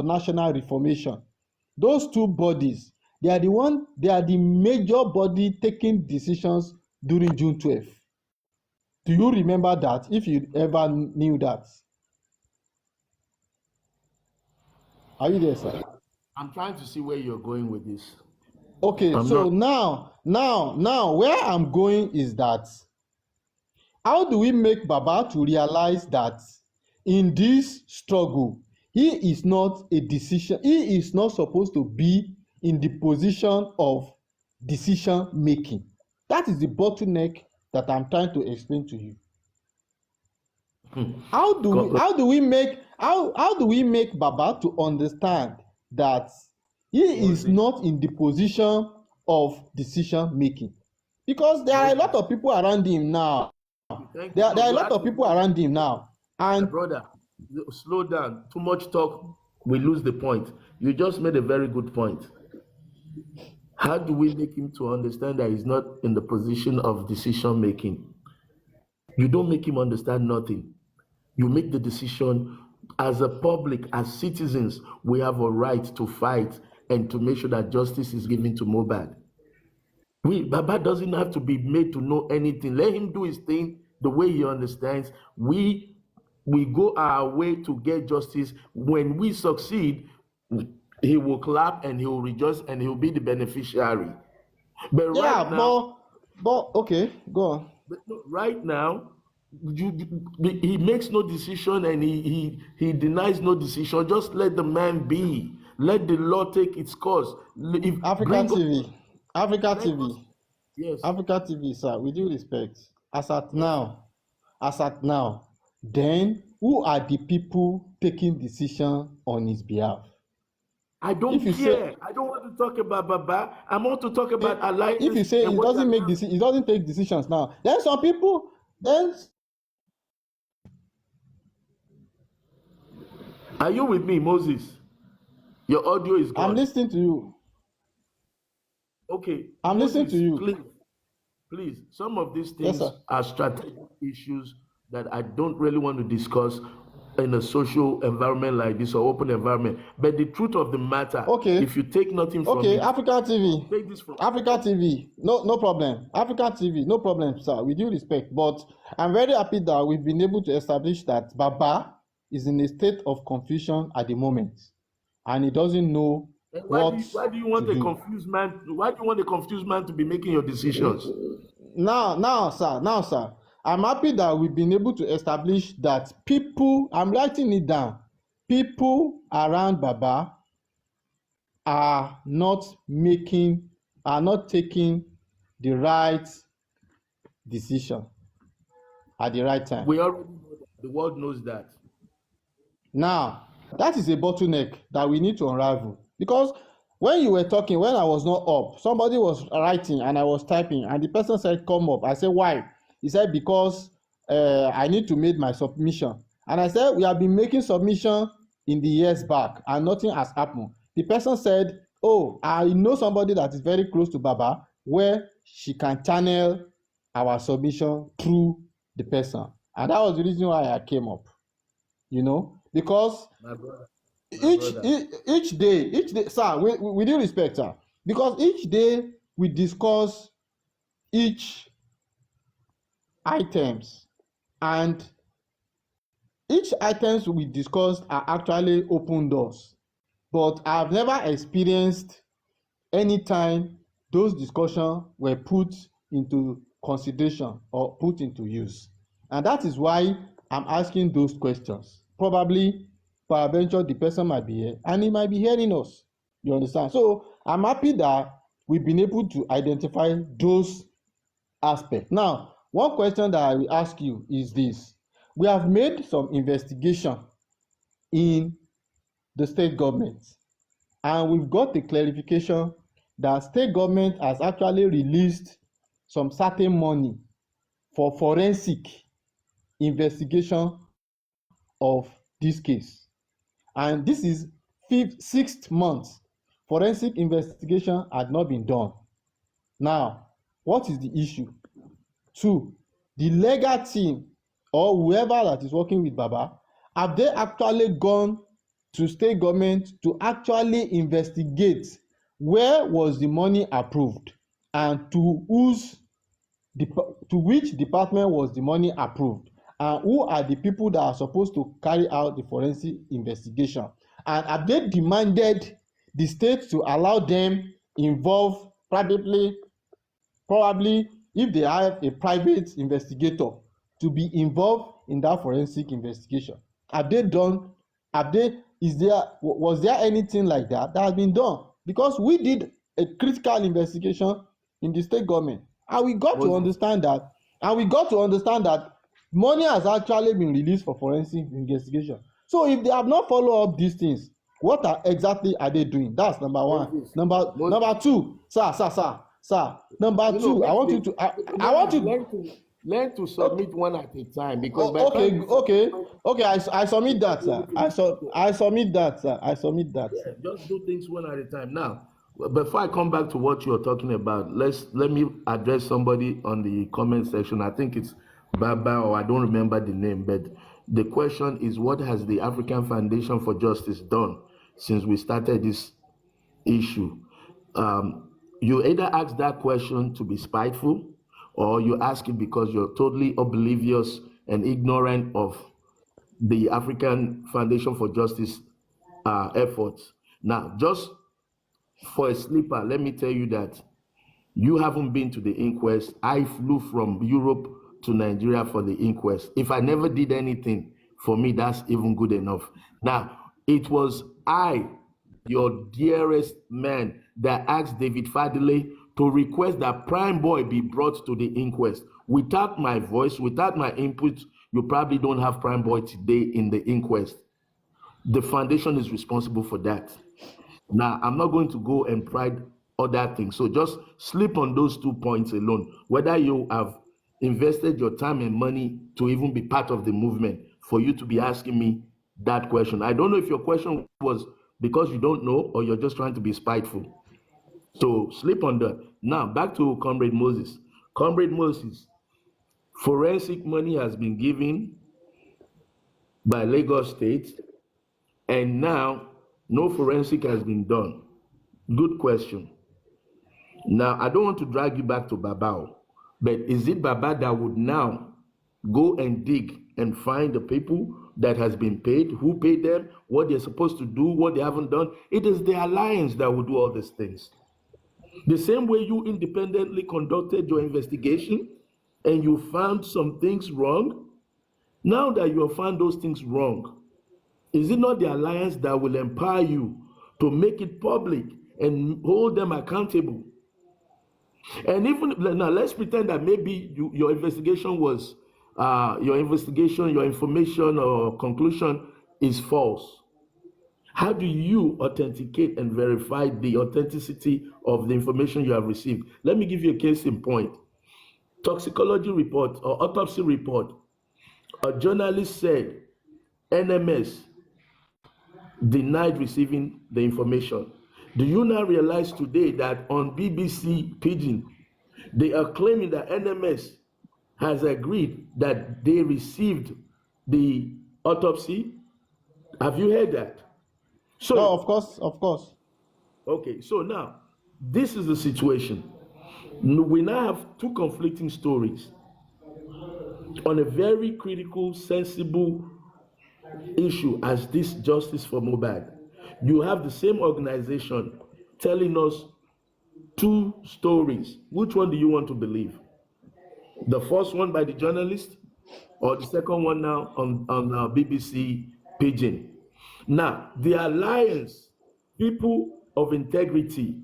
[SPEAKER 8] National Reformation. Those two bodies, they are the major body taking decisions during June 12th. Do you remember that, if you ever knew that? Are you there, sir?
[SPEAKER 5] I'm trying to see where you're going with this.
[SPEAKER 8] Okay, now where I'm going is that, how do we make Baba to realize that in this struggle, he is not supposed to be in the position of decision making. That is the bottleneck that I'm trying to explain to you. How do we make Baba to understand that he is not in the position of decision making? Because there are a lot of people around him now. There are a lot of people around him now. And
[SPEAKER 5] brother, slow down. Too much talk, we lose the point. You just made a very good point. How do we make him to understand that he's not in the position of decision making? You don't make him understand nothing. You make the decision. As a public, as citizens, we have a right to fight and to make sure that justice is given to Mohbad. Baba doesn't have to be made to know anything. Let him do his thing the way he understands. We go our way to get justice. When we succeed, he will clap and he will rejoice and he will be the beneficiary. But
[SPEAKER 8] yeah,
[SPEAKER 5] right now,
[SPEAKER 8] but okay, go on.
[SPEAKER 5] But no, right now, he makes no decision and he denies no decision. Just let the man be. Let the law take its course.
[SPEAKER 8] Africa TV.
[SPEAKER 5] Yes.
[SPEAKER 8] Africa TV, sir, with due respect, as at now, then who are the people taking decision on his behalf?
[SPEAKER 5] I don't care. I don't want to talk about Baba. I want to talk about alliance.
[SPEAKER 8] If you say he doesn't take decisions now, then some people,
[SPEAKER 5] Are you with me, Moses? Your audio is gone.
[SPEAKER 8] I'm listening to you.
[SPEAKER 5] Okay.
[SPEAKER 8] I'm listening to you.
[SPEAKER 5] Please. Some of these things are strategic issues that I don't really want to discuss in a social environment like this or open environment. But the truth of the matter, if you take nothing from it,
[SPEAKER 8] Africa TV.
[SPEAKER 5] Take this from
[SPEAKER 8] Africa TV. No problem. Africa TV, no problem, sir. With due respect. But I'm very happy that we've been able to establish that Baba is in a state of confusion at the moment. And he doesn't know why do you want a confused man?
[SPEAKER 5] Why do you want a confused man to be making your decisions?
[SPEAKER 8] Now, sir, I'm happy that we've been able to establish that people, I'm writing it down, people around Baba are not taking the right decision at the right time.
[SPEAKER 5] We already know that. The world knows that.
[SPEAKER 8] Now, that is a bottleneck that we need to unravel. Because when you were talking, when I was not up, somebody was writing and I was typing, and the person said, come up. I said, why? He said, because I need to make my submission. And I said, we have been making submission in the years back, and nothing has happened. The person said, oh, I know somebody that is very close to Baba, where she can channel our submission through the person. And that was the reason why I came up. Because each day, sir, with due respect, sir, because each day we discuss each items, and each items we discussed are actually open doors. But I've never experienced any time those discussions were put into consideration or put into use. And that is why I'm asking those questions. Probably, peradventure, the person might be here and he might be hearing us. You understand? So I'm happy that we've been able to identify those aspects. Now, one question that I will ask you is this. We have made some investigation in the state government, and we've got a clarification that state government has actually released some certain money for forensic investigation of this case. And this is 6th month. Forensic investigation had not been done. Now, what is the issue? 2, the legal team or whoever that is working with Baba, have they actually gone to state government to actually investigate where was the money approved and to which department was the money approved, and who are the people that are supposed to carry out the forensic investigation, and have they demanded the state to allow them involved, probably if they have a private investigator to be involved in that forensic investigation. Was there anything like that has been done? Because we did a critical investigation in the state government, and we got to understand that Money has actually been released for forensic investigation. So if they have not followed up these things, what exactly are they doing? That's number one. Number two, sir. Number two, I want you to. I want you.
[SPEAKER 5] Learn to submit one at a time, because
[SPEAKER 8] okay. I submit that, sir. I submit that, sir.
[SPEAKER 5] Just do things one at a time. Now, before I come back to what you're talking about, let me address somebody on the comment section. I think it's Baba, or I don't remember the name, but the question is, what has the African Foundation for Justice done since we started this issue? You either ask that question to be spiteful, or you ask it because you're totally oblivious and ignorant of the African Foundation for Justice efforts. Now, just for a sleeper, let me tell you that you haven't been to the inquest. I flew from Europe to Nigeria for the inquest. If I never did anything, for me, that's even good enough. Now, it was I, your dearest man, that asked David Fadile to request that Prime Boy be brought to the inquest. Without my voice, without my input, you probably don't have Prime Boy today in the inquest. The foundation is responsible for that. Now, I'm not going to go and pride other things. So just sleep on those 2 points alone. Whether you have invested your time and money to even be part of the movement, for you to be asking me that question. I don't know if your question was because you don't know, or you're just trying to be spiteful. So sleep on that. Now, back to Comrade Moses. Comrade Moses, forensic money has been given by Lagos State, and now no forensic has been done. Good question. Now, I don't want to drag you back to Babao, but is it Baba that would now go and dig and find the people that has been paid, who paid them, what they're supposed to do, what they haven't done? It is the alliance that will do all these things. The same way you independently conducted your investigation and you found some things wrong, now that you have found those things wrong, is it not the alliance that will empower you to make it public and hold them accountable? And even now, let's pretend that maybe your investigation was, your information or conclusion is false. How do you authenticate and verify the authenticity of the information you have received? Let me give you a case in point. Toxicology report or autopsy report. A journalist said NMS denied receiving the information. Do you now realize today that on BBC Pidgin, they are claiming that NMS has agreed that they received the autopsy? Have you heard that? So,
[SPEAKER 8] no, of course.
[SPEAKER 5] Okay, so now, this is the situation. We now have two conflicting stories on a very critical, sensible issue as this justice for Mohbad. You have the same organization telling us two stories. Which one do you want to believe? The first one by the journalist, or the second one now on BBC Pidgin? Now, the alliance, people of integrity,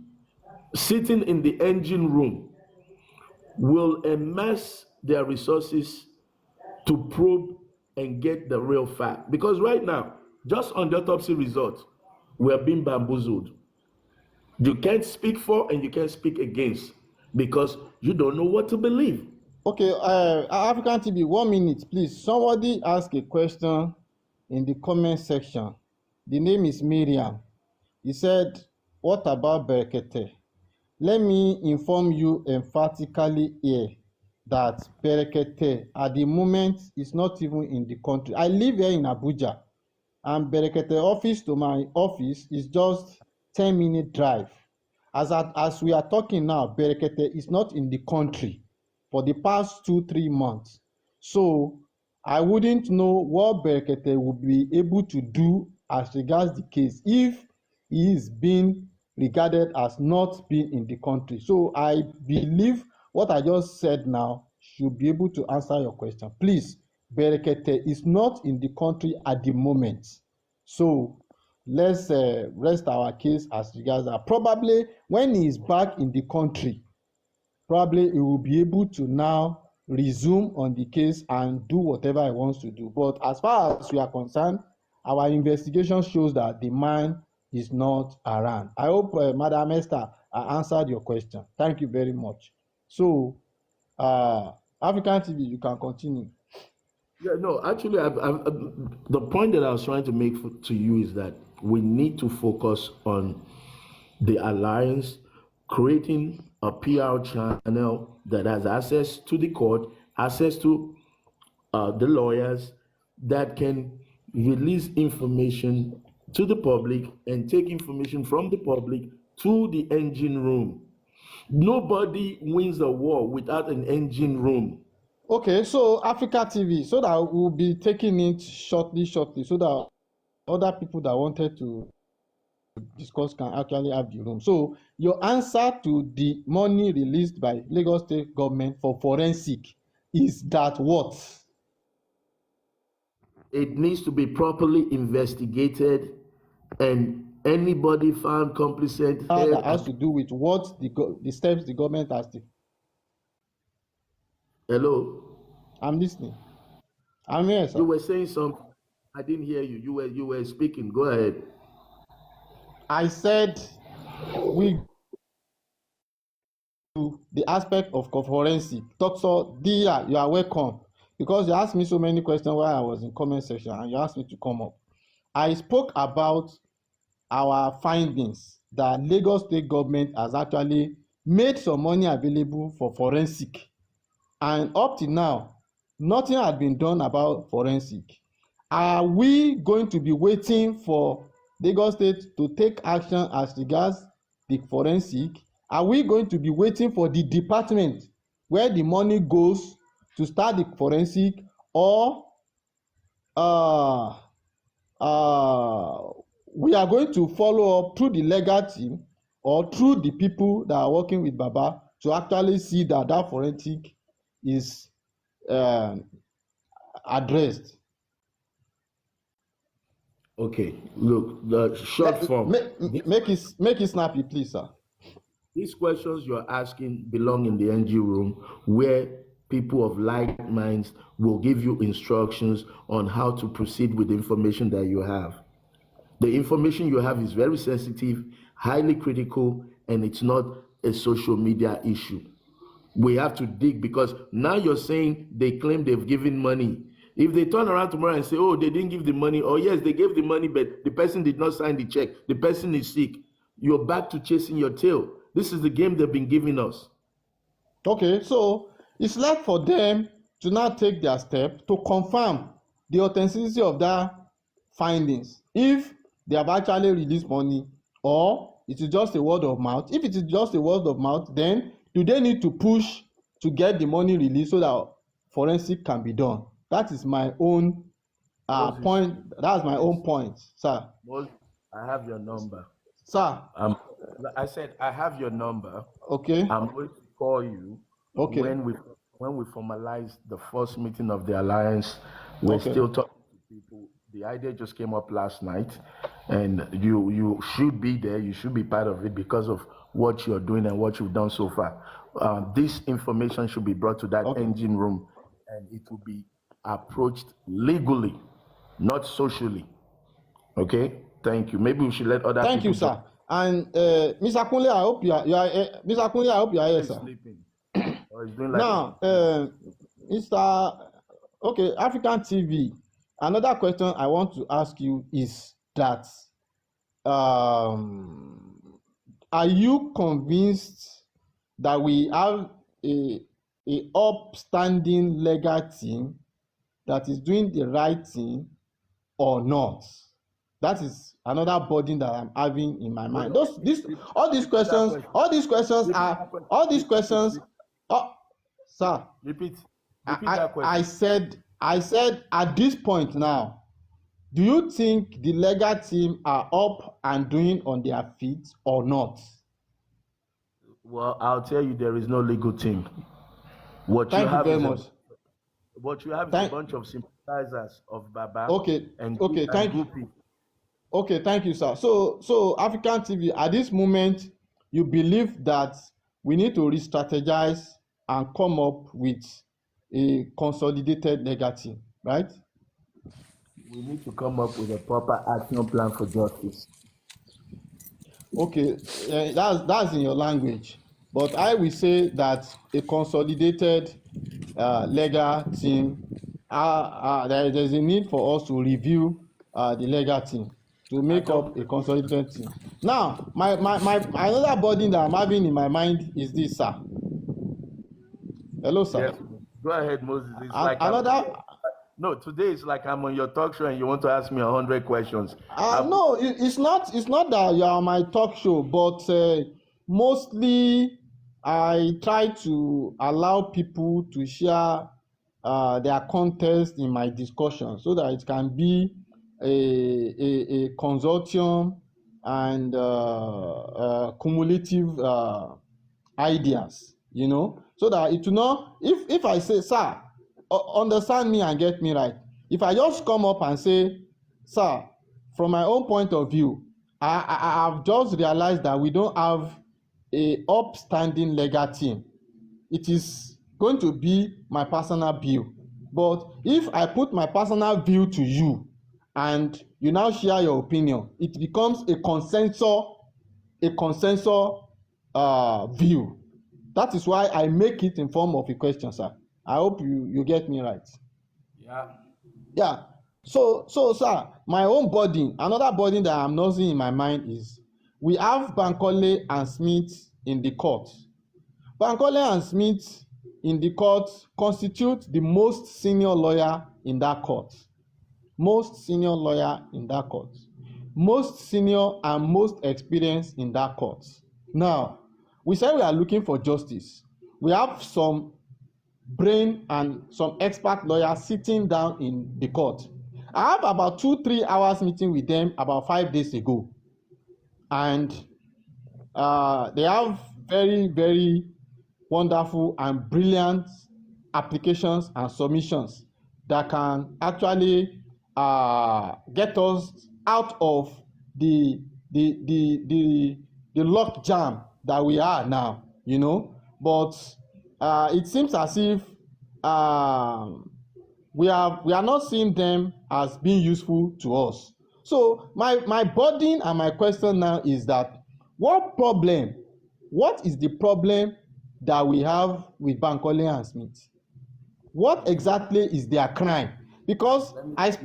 [SPEAKER 5] sitting in the engine room, will amass their resources to probe and get the real fact. Because right now, just on the autopsy result, we are being bamboozled. You can't speak for and you can't speak against because you don't know what to believe.
[SPEAKER 8] Okay, African TV, 1 minute, please. Somebody ask a question in the comment section. The name is Miriam. He said, what about Berekete? Let me inform you emphatically here that Berekete at the moment is not even in the country. I live here in Abuja, and Berekete office to my office is just 10-minute drive. As we are talking now, Berekete is not in the country for the past 2-3 months. So I wouldn't know what Berekete will be able to do as regards the case if he is being regarded as not being in the country. So I believe what I just said now should be able to answer your question. Please, Berekete is not in the country at the moment. So let's rest our case as regards that. Probably when he is back in the country, probably he will be able to now resume on the case and do whatever he wants to do. But as far as we are concerned, our investigation shows that the man is not around. I hope, Madam Esther, I answered your question. Thank you very much. So, African TV, you can continue.
[SPEAKER 5] Yeah, no, actually, the point that I was trying to make to you is that we need to focus on the alliance, creating a PR channel that has access to the court, access to the lawyers, that can release information to the public and take information from the public to the engine room. Nobody wins a war without an engine room.
[SPEAKER 8] Okay, so Africa TV, so that we'll be taking it shortly, so that other people that wanted to discuss can actually have the room. So your answer to the money released by Lagos State government for forensic is that what?
[SPEAKER 5] It needs to be properly investigated, and anybody found complicit.
[SPEAKER 8] That has to do with what the steps the government has taken.
[SPEAKER 5] Hello?
[SPEAKER 8] I'm listening. I'm here, sir.
[SPEAKER 5] You were saying something. I didn't hear you. You were speaking. Go ahead.
[SPEAKER 8] I said we do the aspect of forensic. Dr. Dia, you are welcome. Because you asked me so many questions while I was in comment section and you asked me to come up. I spoke about our findings that Lagos State government has actually made some money available for forensic. And up to now, nothing has been done about forensic. Are we going to be waiting for Lagos State to take action as regards the forensic? Are we going to be waiting for the department where the money goes to start the forensic, or we are going to follow up through the legal team or through the people that are working with Baba to actually see that that forensic is addressed?
[SPEAKER 5] Okay, look, the short form.
[SPEAKER 8] Make it snappy, please, sir.
[SPEAKER 5] These questions you're asking belong in the NG room, where people of like minds will give you instructions on how to proceed with the information that you have. The information you have is very sensitive, highly critical, and it's not a social media issue. We have to dig, because now you're saying they claim they've given money. If they turn around tomorrow and say, oh, they didn't give the money, or yes, they gave the money, but the person did not sign the check, the person is sick, you're back to chasing your tail. This is the game they've been giving us.
[SPEAKER 8] Okay, so it's left for them to now take their step to confirm the authenticity of that findings. If they have actually released money, or it is just a word of mouth. If it is just a word of mouth, then do they need to push to get the money released so that forensic can be done? That is my own point. That's my own point, sir.
[SPEAKER 5] I have your number.
[SPEAKER 8] Sir.
[SPEAKER 5] I said I have your number.
[SPEAKER 8] Okay.
[SPEAKER 5] I'm going to call you.
[SPEAKER 8] Okay.
[SPEAKER 5] When we formalize the first meeting of the alliance, we're still talking to people. The idea just came up last night, and you should be there. You should be part of it because of what you're doing and what you've done so far. This information should be brought to that engine room, and it will be approached legally, not socially. Okay? Thank you. Maybe we should let other people.
[SPEAKER 8] Thank you, sir. And Mr. Kunle, I hope you are Mr. Kunle, I hope you are here, sir. Now, African TV. Another question I want to ask you is that are you convinced that we have a upstanding legal team that is doing the right thing or not? That is another burden that I'm having in my mind. All these questions. Sir.
[SPEAKER 5] Repeat that question.
[SPEAKER 8] I said at this point now, do you think the legal team are up and doing on their feet or not?
[SPEAKER 5] Well, I'll tell you, there is no legal team.
[SPEAKER 8] Thank you very much.
[SPEAKER 5] What you have is a bunch of sympathizers of Baba.
[SPEAKER 8] Thank you. Okay, thank you, sir. So African TV, at this moment, you believe that we need to re-strategize and come up with a consolidated legal team, right?
[SPEAKER 5] We need to come up with a proper action plan for justice.
[SPEAKER 8] Okay, that's in your language, but I will say that a consolidated legal team, there's a need for us to review the legal team to make up a consolidated team. Now, my another burden that I'm having in my mind is this, sir. Hello, sir.
[SPEAKER 5] Yes. Go ahead, Moses. It's no, today it's like I'm on your talk show and you want to ask me 100 questions.
[SPEAKER 8] No, it's not that you are on my talk show, but mostly I try to allow people to share their context in my discussion so that it can be a consortium and cumulative ideas, you know, so that it will not, if I say, sir, understand me and get me right. If I just come up and say, sir, from my own point of view, I've just realized that we don't have a upstanding legal team. It is going to be my personal view. But if I put my personal view to you and you now share your opinion, it becomes a consensus view. That is why I make it in form of a question, sir. I hope you get me right. Yeah. So, sir, my own burden, another burden that I'm noticing in my mind is we have Bankole and Smith in the court. Bankole and Smith in the court constitute the most senior lawyer in that court. Most senior lawyer in that court. Most senior and most experienced in that court. Now, we say we are looking for justice. We have some brain and some expert lawyers sitting down in the court. I have about 2-3 hours meeting with them about 5 days ago, and they have very, very wonderful and brilliant applications and submissions that can actually get us out of the lock jam that we are now, you know. But it seems as if we are not seeing them as being useful to us. So my burden and my question now is that what is the problem that we have with Bankole and Smith? What exactly is their crime? Because wait,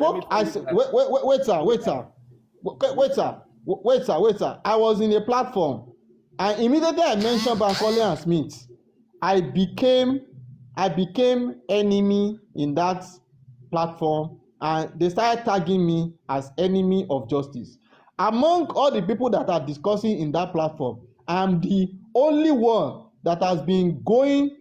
[SPEAKER 8] sir. I was in a platform and immediately I mentioned Bankole and Smith. I became enemy in that platform, and they started tagging me as enemy of justice. Among all the people that are discussing in that platform, I'm the only one that has been going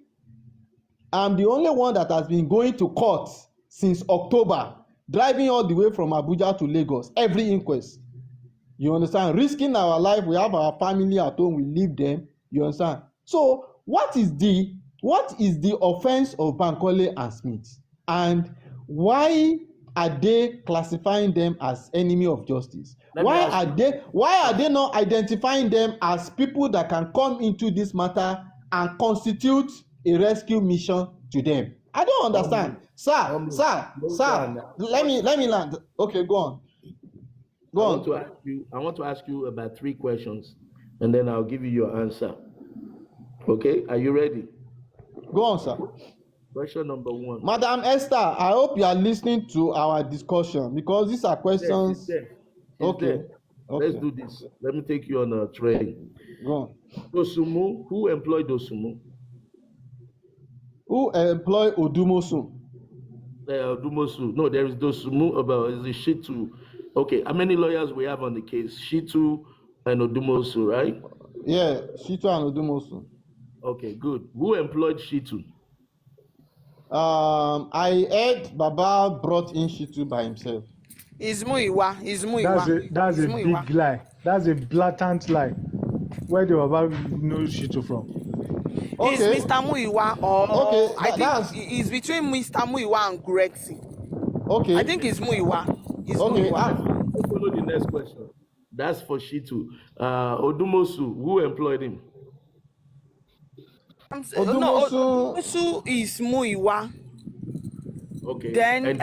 [SPEAKER 8] to court since October, driving all the way from Abuja to Lagos, every inquest. You understand? Risking our life. We have our family at home, we leave them. You understand? So what is the offense of Bankole and Smith, and why are they classifying them as enemy of justice? Why are they not identifying them as people that can come into this matter and constitute a rescue mission to them? I don't understand. Sir, let me land. Okay, go on.
[SPEAKER 5] I want to ask you about 3 questions, and then I'll give you your answer. Okay, are you ready?
[SPEAKER 8] Go on, sir.
[SPEAKER 5] Question number 1.
[SPEAKER 8] Madam Esther, I hope you are listening to our discussion, because these are questions.
[SPEAKER 5] Okay. Let's do this. Let me take you on a train.
[SPEAKER 8] Go on.
[SPEAKER 5] Dosumu, who employed Dosumu?
[SPEAKER 8] Who employed Odumosu?
[SPEAKER 5] Odumosu. No, there is Dosumu about is Shitu. Okay, how many lawyers we have on the case? Shitu and Odumosu, right?
[SPEAKER 8] Yeah, Shitu and Odumosu.
[SPEAKER 5] Okay, good. Who employed Shitu?
[SPEAKER 8] I heard Baba brought in Shitu by himself.
[SPEAKER 6] It's Muiwa.
[SPEAKER 4] That's a big lie. That's a blatant lie. Where did Baba know Shitu from?
[SPEAKER 6] Okay. It's Mr. Muiwa, or I think it's between Mr. Muiwa and Grexy.
[SPEAKER 8] Okay.
[SPEAKER 6] I think it's Muiwa.
[SPEAKER 5] Okay. Let's follow the next question. That's for Shitu. Odumosu, who employed him?
[SPEAKER 6] Odumosu is Muiwa.
[SPEAKER 5] Okay.
[SPEAKER 2] Then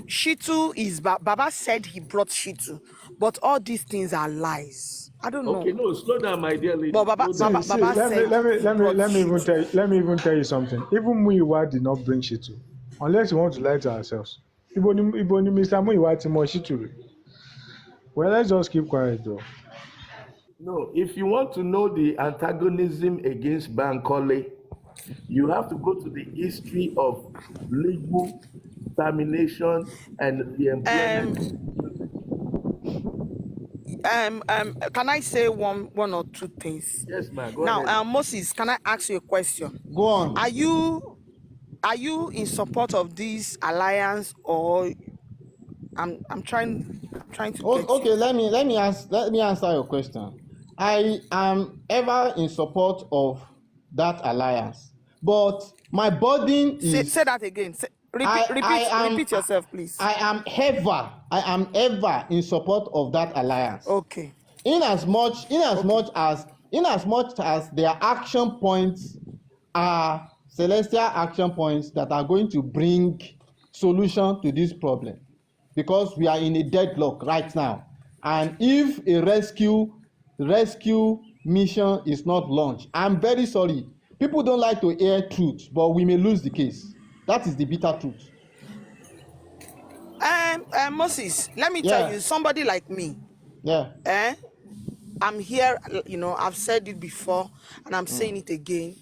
[SPEAKER 2] Shitu is Baba said he brought Shitu, but all these things are lies. I don't know.
[SPEAKER 5] Okay, no, slow down, my dear lady.
[SPEAKER 2] But Baba
[SPEAKER 5] Slow
[SPEAKER 4] See,
[SPEAKER 5] down.
[SPEAKER 2] said
[SPEAKER 4] let me even tell you something. Even Muiwa did not bring Shitu, unless you want to lie to ourselves. Iboni Mr. Muiwa Timo Shitu. Well, let's just keep quiet though.
[SPEAKER 5] No, if you want to know the antagonism against Bankole, you have to go to the history of legal termination and the employment.
[SPEAKER 2] Can I say one or two things?
[SPEAKER 5] Yes, ma'am. Go
[SPEAKER 2] Now,
[SPEAKER 5] ahead.
[SPEAKER 2] Moses, can I ask you a question?
[SPEAKER 8] Go on.
[SPEAKER 2] Are you in support of this alliance, or I'm trying to get
[SPEAKER 8] Okay,
[SPEAKER 2] you.
[SPEAKER 8] let me answer your question. I am ever in support of that alliance, but my burden is
[SPEAKER 2] Say that again. Repeat yourself, please.
[SPEAKER 8] I am ever in support of that alliance.
[SPEAKER 2] Okay.
[SPEAKER 8] In as much as their action points are celestial action points that are going to bring solution to this problem, because we are in a deadlock right now, and if a rescue mission is not launched, I'm very sorry, people don't like to hear truth, but we may lose the case. That is the bitter truth.
[SPEAKER 2] Moses, let me tell you, somebody like me, I'm here, I've said it before and I'm saying it again.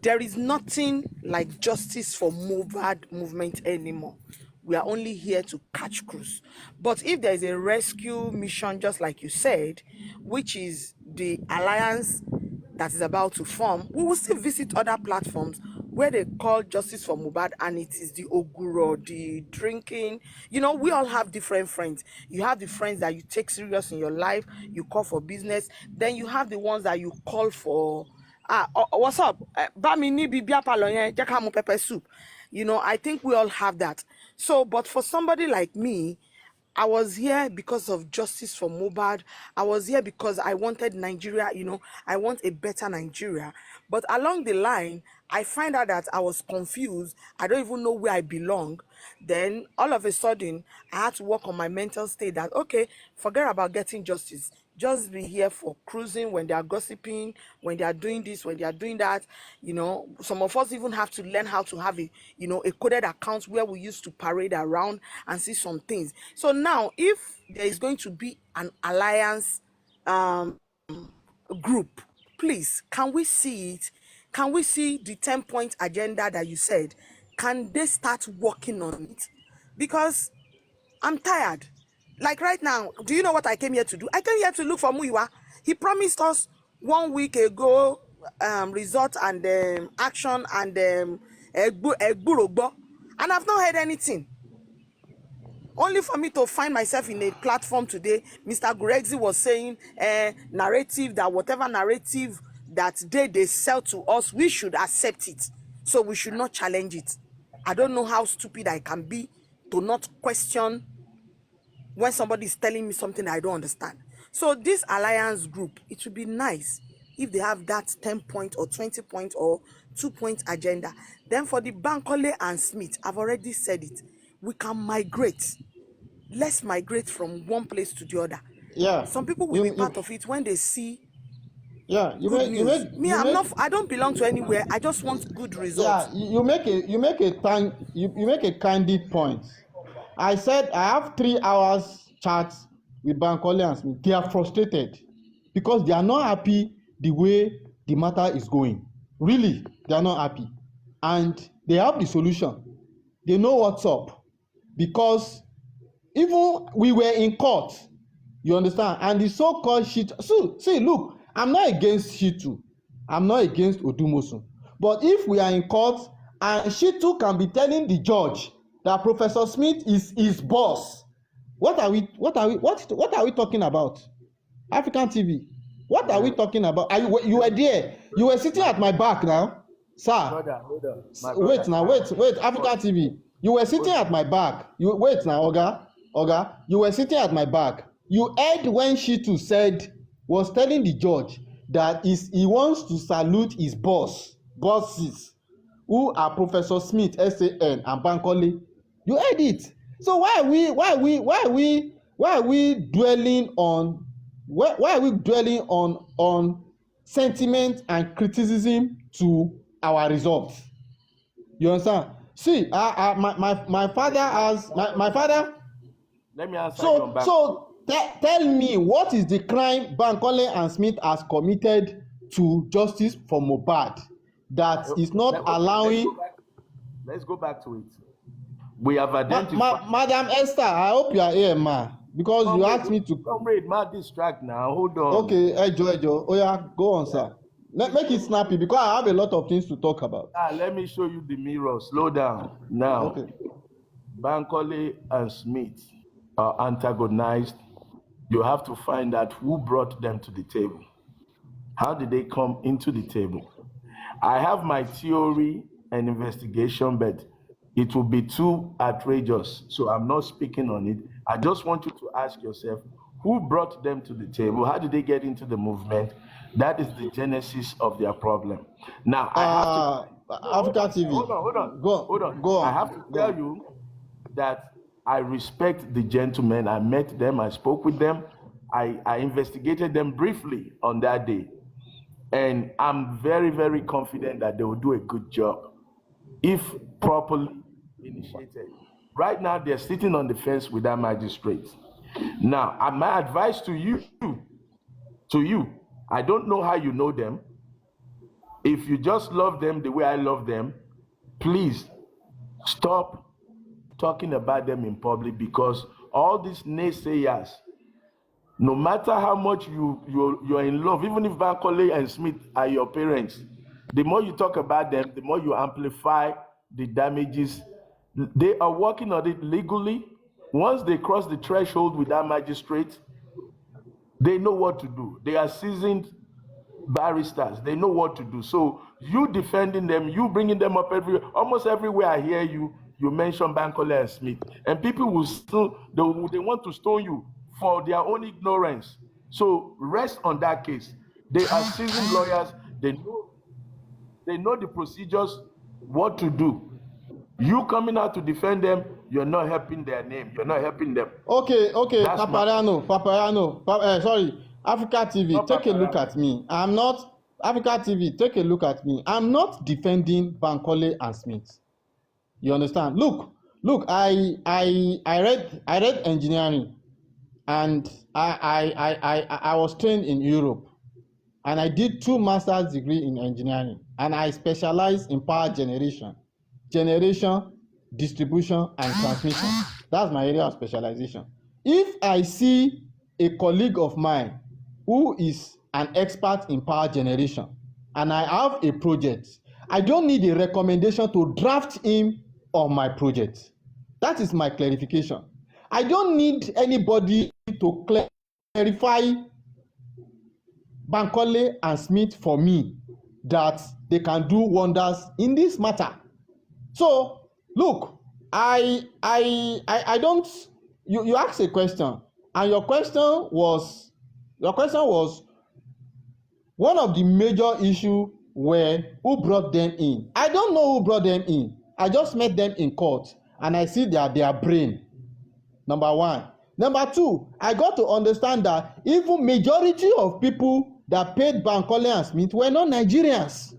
[SPEAKER 2] There is nothing like justice for Mohbad movement anymore. We are only here to catch crews. But if there is a rescue mission, just like you said, which is the alliance that is about to form, we will still visit other platforms where they call justice for Mohbad, and it is the oguro, the drinking. We all have different friends. You have the friends that you take serious in your life, you call for business. Then you have the ones that you call for, what's up? Bamini bibia paloyen, jakamu pepper soup. I think we all have that. So, but for somebody like me, I was here because of justice for Mohbad. I was here because I wanted Nigeria, I want a better Nigeria. But along the line, I find out that I was confused. I don't even know where I belong. Then all of a sudden, I had to work on my mental state that, okay, forget about getting justice. Just be here for cruising when they are gossiping, when they are doing this, when they are doing that. Some of us even have to learn how to have a coded account where we used to parade around and see some things. So now, if there is going to be an alliance group, please, can we see it? Can we see the 10-point agenda that you said? Can they start working on it? Because I'm tired. Like right now, do you know what I came here to do? I came here to look for Muiwa. He promised us 1 week ago result and action and Egburogbo, and I've not heard anything. Only for me to find myself in a platform today, Mr. Gurexi was saying narrative, that whatever narrative that they sell to us, we should accept it. So we should not challenge it. I don't know how stupid I can be to not question when somebody is telling me something I don't understand. So this alliance group, it would be nice if they have that 10-point or 20-point or 2-point agenda. Then for the Bankole and Smith, I've already said it, we can migrate. Let's migrate from one place to the other.
[SPEAKER 8] Yeah.
[SPEAKER 2] Some people will be part of it when they see good news. I don't belong to anywhere. I just want good results.
[SPEAKER 8] Yeah, you make a candid point. I said I have 3 hours chats with Bankole and Smith. They are frustrated because they are not happy the way the matter is going. Really, they are not happy. And they have the solution. They know what's up. Because even we were in court, you understand? And the so-called shit. So, see, look, I'm not against Shitu. I'm not against Odumosun. But if we are in court and Shitu can be telling the judge that Professor Smith is his boss, what are we talking about? African TV. What are we talking about? You were there. You were sitting at my back now, sir.
[SPEAKER 5] Hold on.
[SPEAKER 8] Wait, African TV. You were sitting at my back. Wait now, Oga. You were sitting at my back. You heard when Shitu was telling the judge that he wants to salute his bosses, who are Professor Smith, SAN, and Bankole. You heard it. So why are we dwelling on sentiment and criticism to our results? You understand? See, my father has my father.
[SPEAKER 5] Let me answer you on back.
[SPEAKER 8] Tell me, what is the crime Bankole and Smith has committed to justice for Mohbad that is not allowing?
[SPEAKER 5] Let's go back to it. We have identified.
[SPEAKER 8] Madam Esther, I hope you are here, ma, because you asked me to.
[SPEAKER 5] Comrade, ma, distract now. Hold on.
[SPEAKER 8] Okay, Ejo. Oh yeah, go on, sir. Make it snappy because I have a lot of things to talk about.
[SPEAKER 5] Let me show you the mirror. Slow down. Now,
[SPEAKER 8] okay.
[SPEAKER 5] Bankole and Smith are antagonized. You have to find out who brought them to the table. How did they come into the table? I have my theory and investigation, but it will be too outrageous, so I'm not speaking on it. I just want you to ask yourself, who brought them to the table? How did they get into the movement? That is the genesis of their problem. Now, I have to...
[SPEAKER 8] Africa TV.
[SPEAKER 5] Hold on.
[SPEAKER 8] Go on.
[SPEAKER 5] I have to tell you that I respect the gentlemen. I met them. I spoke with them. I investigated them briefly on that day. And I'm very, very confident that they will do a good job if properly initiated. Right now, they're sitting on the fence with that magistrate. Now, my advice to you, I don't know how you know them. If you just love them the way I love them, please stop talking about them in public, because all these naysayers, no matter how much you're in love, even if Bankole and Smith are your parents, the more you talk about them, the more you amplify the damages. They are working on it legally. Once they cross the threshold with that magistrate, they know what to do. They are seasoned barristers. They know what to do. So you defending them, you bringing them up almost everywhere I hear you mention Bankole and Smith, and people will still, they want to stone you for their own ignorance. So rest on that case. They are seasoned lawyers. They know the procedures, what to do. You coming out to defend them, you're not helping their name. You're not helping them.
[SPEAKER 8] Okay. Paparano. Sorry, Africa TV, take a look at me. Africa TV, take a look at me. I'm not defending Bankole and Smith. You understand? Look. I read engineering, and I was trained in Europe, and I did 2 master's degree in engineering, and I specialize in power generation, distribution, and transmission. That's my area of specialization. If I see a colleague of mine who is an expert in power generation, and I have a project, I don't need a recommendation to draft him on my project. That is my clarification. I don't need anybody to clarify Bankole and Smith for me that they can do wonders in this matter. So look, I don't. You asked a question, and your question was one of the major issue were who brought them in. I don't know who brought them in. I just met them in court, and I see their brain. Number one. Number two, I got to understand that even majority of people that paid Bankole and Smith were not Nigerians.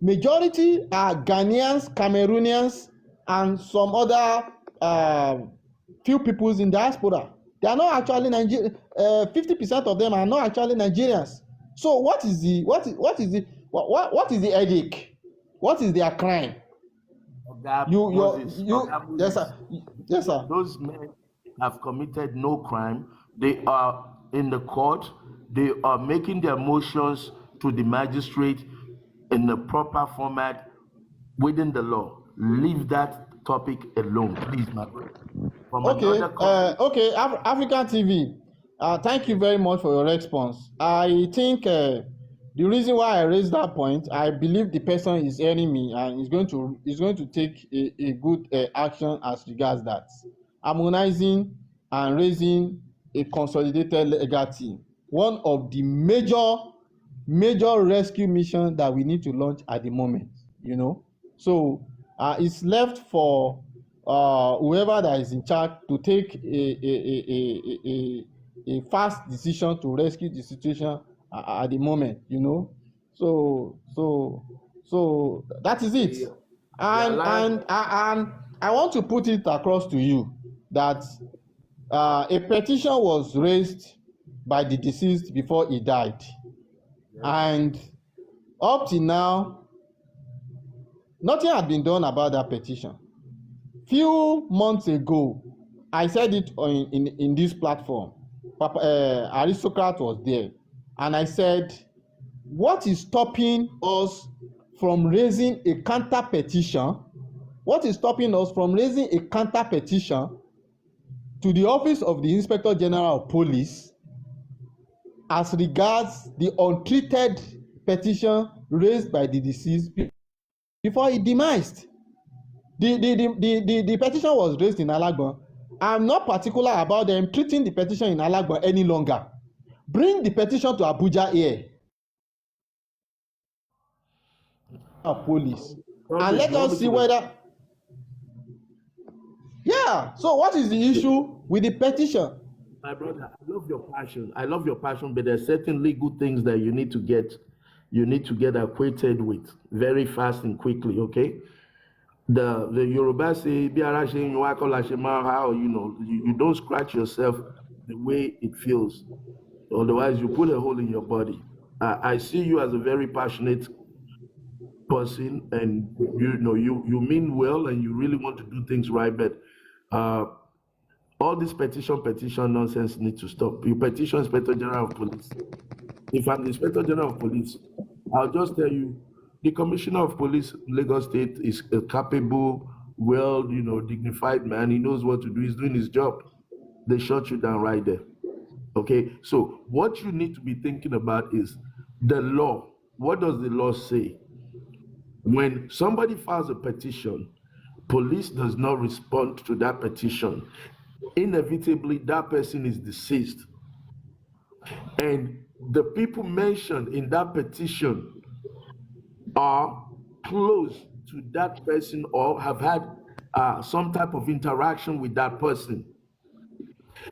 [SPEAKER 8] Majority are Ghanaians, Cameroonians, and some other few peoples in diaspora. They are not actually Nigerians. 50% of them are not actually Nigerians. So what is the headache? What is their crime? Yes, sir.
[SPEAKER 5] Those men have committed no crime. They are in the court. They are making their motions to the magistrate in the proper format within the law. Leave that topic alone, please, my brother.
[SPEAKER 8] African TV. Thank you very much for your response. I think the reason why I raised that point, I believe the person is hearing me and is going to take a good action as regards that. Harmonizing and raising a consolidated legal team. One of the major rescue missions that we need to launch at the moment, you know. So It's left for whoever that is in charge to take a fast decision to rescue the situation at the moment, you know. So that is it. And I want to put it across to you that a petition was raised by the deceased before he died, and up till now, nothing had been done about that petition. Few months ago, I said it in this platform. Aristocrat was there, and I said, what is stopping us from raising a counter petition? What is stopping us from raising a counter petition to the office of the Inspector General of Police as regards the untreated petition raised by the deceased before he demised? The petition was raised in Alagbon. I'm not particular about them treating the petition in Alagbon any longer. Bring the petition to Abuja here, police, and let us see whether. Yeah. So what is the issue with the petition?
[SPEAKER 5] My brother, I love your passion. I love your passion, but there's certain legal things that you need to get acquainted with very fast and quickly. Okay. The Yoruba say, how you don't scratch yourself the way it feels, otherwise you put a hole in your body. I see you as a very passionate person, and you mean well, and you really want to do things right, but all this petition nonsense needs to stop. You petition Inspector General of Police. If I'm the Inspector General of Police, I'll just tell you, the Commissioner of Police, Lagos State, is a capable, dignified man. He knows what to do. He's doing his job. They shut you down right there. Okay? So what you need to be thinking about is the law. What does the law say? When somebody files a petition, police does not respond to that petition, inevitably that person is deceased. And the people mentioned in that petition are close to that person or have had some type of interaction with that person.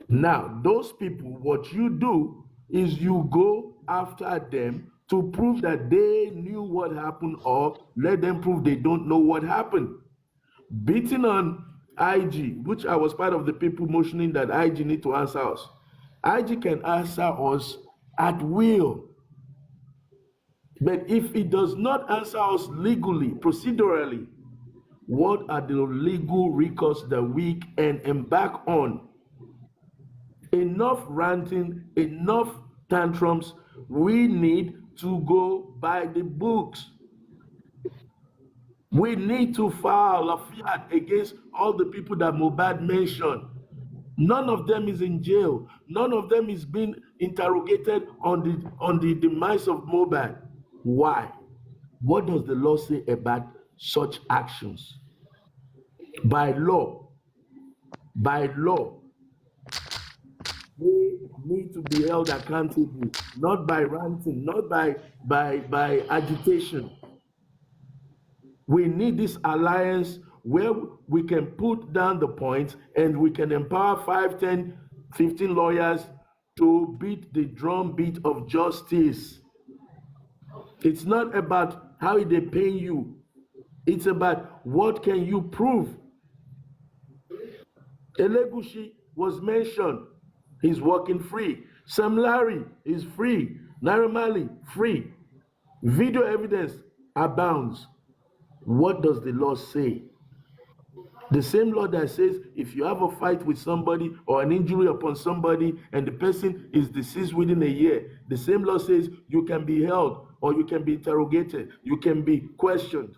[SPEAKER 5] Now, those people, what you do is you go after them to prove that they knew what happened, or let them prove they don't know what happened. Beating on IG, which I was part of the people motioning that IG need to answer us. IG can answer us at will. But if it does not answer us legally, procedurally, what are the legal recourse that we can embark on? Enough ranting, enough tantrums. We need to go by the books. We need to file a fiat against all the people that Mohbad mentioned. None of them is in jail. None of them is being interrogated on the demise of Mohbad. Why? What does the law say about such actions? By law, they need to be held accountable, not by ranting, not by agitation. We need this alliance where we can put down the points and we can empower 5, 10, 15 lawyers to beat the drumbeat of justice. It's not about how they pay you. It's about what can you prove. Elegushi was mentioned. He's working free. Sam Larry is free. Naira Marley, free. Video evidence abounds. What does the law say? The same law that says if you have a fight with somebody or an injury upon somebody and the person is deceased within a year, the same law says you can be held or you can be interrogated, you can be questioned.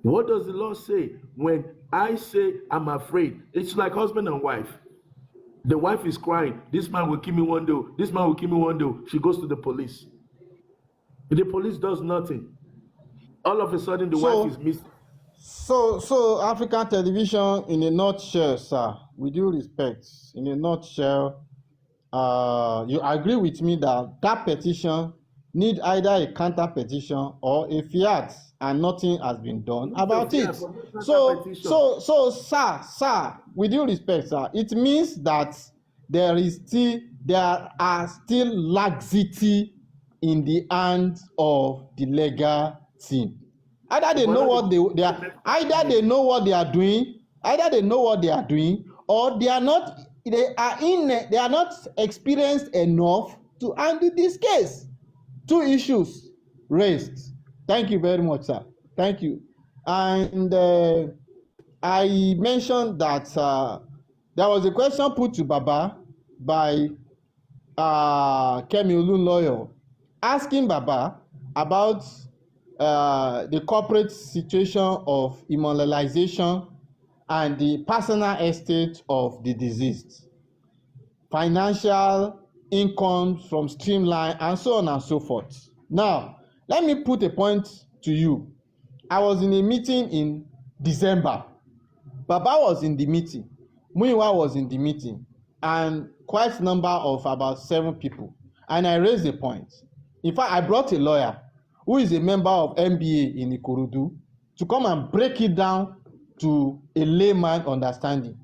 [SPEAKER 5] What does the law say? When I say I'm afraid, it's like husband and wife. The wife is crying, this man will kill me one day, this man will kill me one day. She goes to the police. The police does nothing. All of a sudden, the wife is missing.
[SPEAKER 8] So African television, in a nutshell, sir, with due respect, in a nutshell, you agree with me that petition need either a counter petition or a fiat, and nothing has been done about it. So, sir, with due respect, sir, it means that there are still laxity in the hands of the legal team. Either they know what they are, either they know what they are doing, or they are not experienced enough to handle this case. Two issues raised. Thank you very much, sir. Thank you. And I mentioned that there was a question put to Baba by Kemi Olunloyo, asking Baba about the corporate situation of immortalization and the personal estate of the deceased, financial income from Streamline, and so on and so forth. Now, let me put a point to you. I was in a meeting in December. Baba was in the meeting. Muyiwa was in the meeting, and quite a number of about 7 people. And I raised a point. In fact, I brought a lawyer who is a member of MBA in Ikorodu to come and break it down to a layman understanding.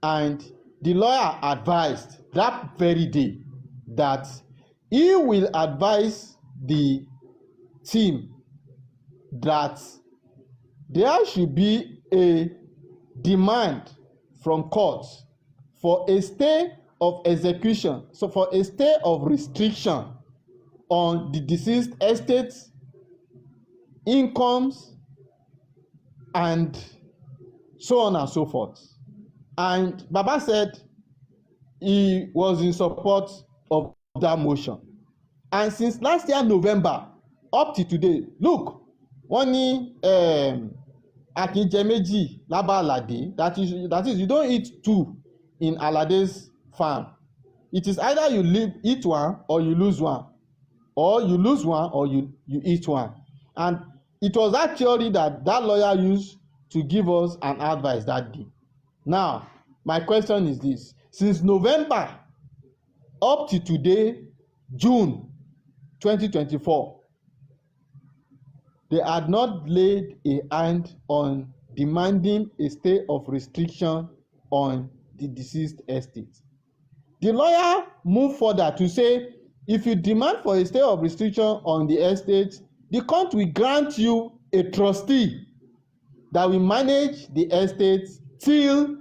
[SPEAKER 8] And the lawyer advised that very day that he will advise the team that there should be a demand from courts for a stay of execution, so for a stay of restriction on the deceased estates, incomes, and so on and so forth. And Baba said he was in support of that motion. And since last year November up to today, look, wọ́n ní Akinjẹ méjì lábá Alade, that is you don't eat 2 in Alade's farm. It is either you eat one or you lose one, or you lose one or you eat one. And it was that theory that lawyer used to give us an advice that day. Now, my question is this: since November up to today, June 2024, they had not laid a hand on demanding a stay of restriction on the deceased estate. The lawyer moved further to say, if you demand for a stay of restriction on the estate, the court will grant you a trustee that will manage the estate till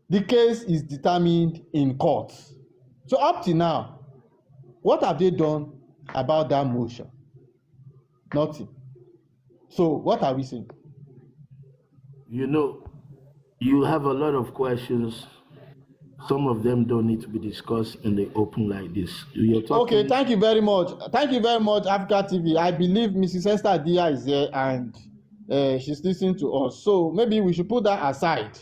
[SPEAKER 8] the case is determined in court. So up to now, what have they done about that motion? Nothing. So what are we saying?
[SPEAKER 5] You know, you have a lot of questions. Some of them don't need to be discussed in the open like this.
[SPEAKER 8] Okay, thank you very much. Thank you very much, Africa TV. I believe Mrs. Esther Dia is there and she's listening to us. So maybe we should put that aside,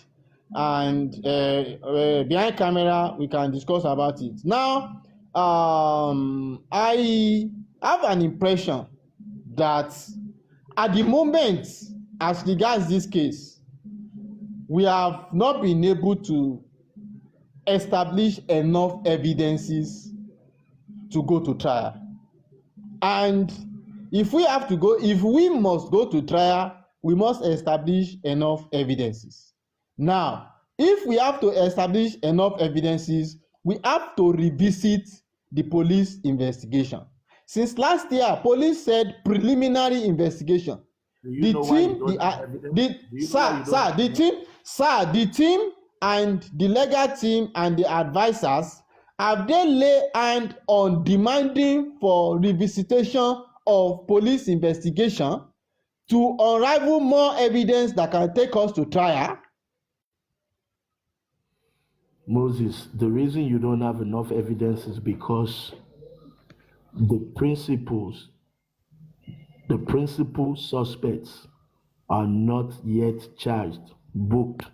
[SPEAKER 8] and behind camera we can discuss about it. Now, I have an impression that at the moment, as regards this case, we have not been able to establish enough evidences to go to trial. And if we must go to trial, we must establish enough evidences. Now, if we have to establish enough evidences, we have to revisit the police investigation. Since last year, police said preliminary investigation. The team and the legal team and the advisors, have they laid hand on demanding for revisitation of police investigation to unravel more evidence that can take us to trial?
[SPEAKER 5] Moses, the reason you don't have enough evidence is because the principal suspects are not yet charged, booked.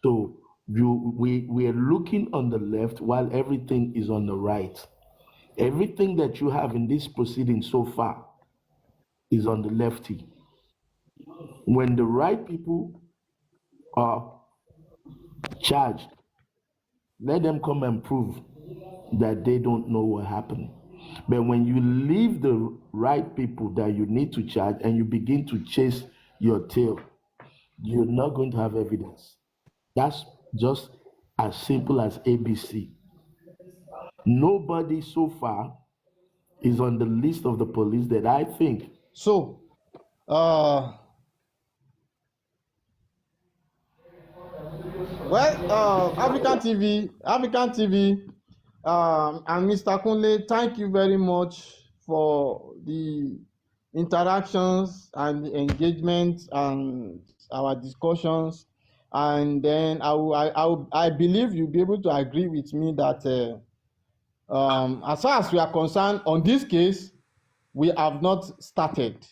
[SPEAKER 5] So we are looking on the left while everything is on the right. Everything that you have in this proceeding so far is on the lefty. When the right people are charged, let them come and prove that they don't know what happened. But when you leave the right people that you need to charge and you begin to chase your tail, you're not going to have evidence. That's just as simple as ABC. Nobody so far is on the list of the police that I think.
[SPEAKER 8] So, African TV, and Mr. Kunle, thank you very much for the interactions and the engagement and our discussions. And then I believe you'll be able to agree with me that as far as we are concerned on this case, we have not started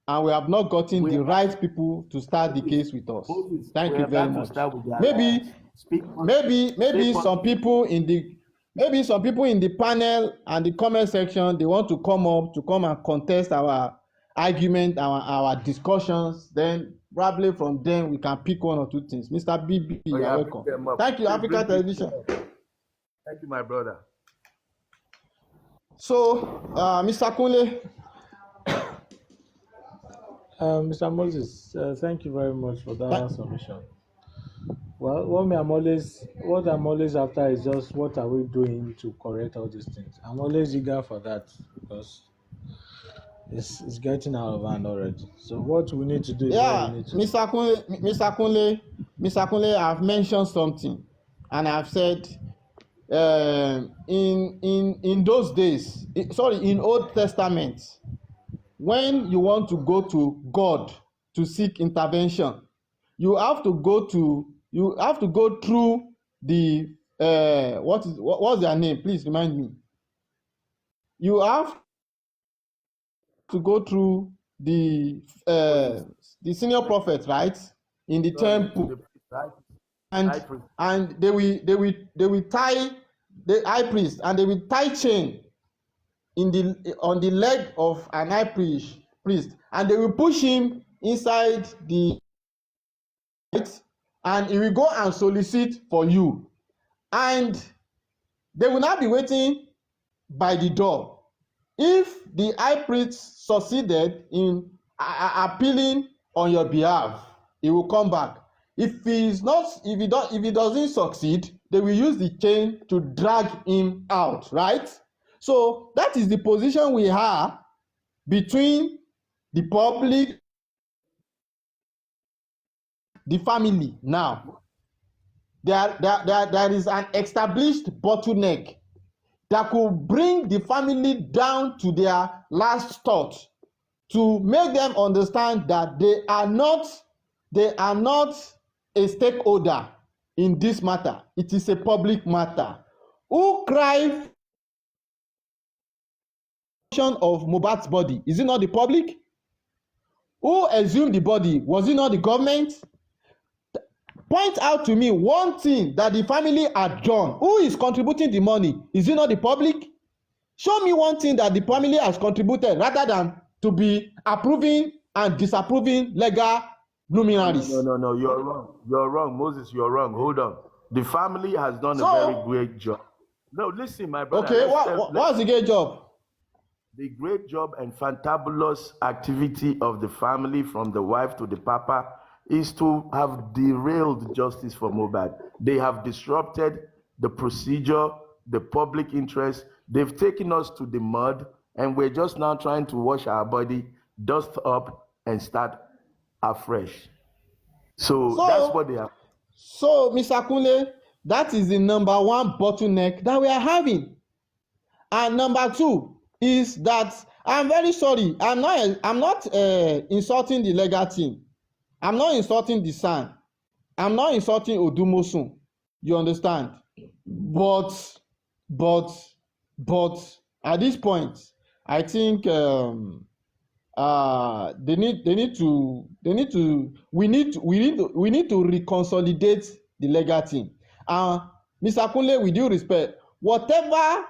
[SPEAKER 8] and we have not gotten the right people to start the case with us. Thank you very much. Maybe some people in the panel and the comment section, they want to come and contest our argument, our discussions. Then probably from them we can pick one or two things. Mr. BB, you're welcome. Thank you, Africa Television.
[SPEAKER 5] Thank you, my brother.
[SPEAKER 8] So, Mr. Kunle.
[SPEAKER 4] Mr. Moses, thank you very much for that submission. Well, what I'm always after is just what are we doing to correct all these things. I'm always eager for that because it's getting out of hand already. So what we need to do is what we need to
[SPEAKER 8] Mr. Kunle, I've mentioned something, and I've said in those days, in Old Testament, when you want to go to God to seek intervention, you have to go through the what's their name? Please remind me. You have to go through the senior prophet, right, in the temple, and they will tie the high priest, and they will tie chain on the leg of an high priest, and they will push him inside the and he will go and solicit for you, and they will not be waiting by the door. If the high priest succeeded in appealing on your behalf, he will come back. If he doesn't succeed, they will use the chain to drag him out, right? So that is the position we have between the public, the family. Now, there is an established bottleneck that could bring the family down to their last thought, to make them understand that they are not a stakeholder in this matter. It is a public matter. Who cried of Mohbad's body? Is it not the public? Who exhumed the body? Was it not the government? Point out to me one thing that the family had done. Who is contributing the money? Is it not the public? Show me one thing that the family has contributed rather than to be approving and disapproving legal luminaries.
[SPEAKER 5] No, you're wrong, Moses, you're wrong. Hold on. The family has done a very great job. No, listen, my brother.
[SPEAKER 8] Okay, what's the great job?
[SPEAKER 5] The great job and fantabulous activity of the family, from the wife to the papa, is to have derailed justice for Mohbad. They have disrupted the procedure, the public interest. They've taken us to the mud, and we're just now trying to wash our body, dust up, and start afresh. So that's what they are.
[SPEAKER 8] So, Mr. Kunle, that is the number one bottleneck that we are having. And number two is that I'm very sorry. I'm not insulting the legal team. I'm not insulting the son. I'm not insulting Odumosun. You understand? But at this point, I think we need to reconsolidate the legal team. Mr. Kunle, with due respect, whatever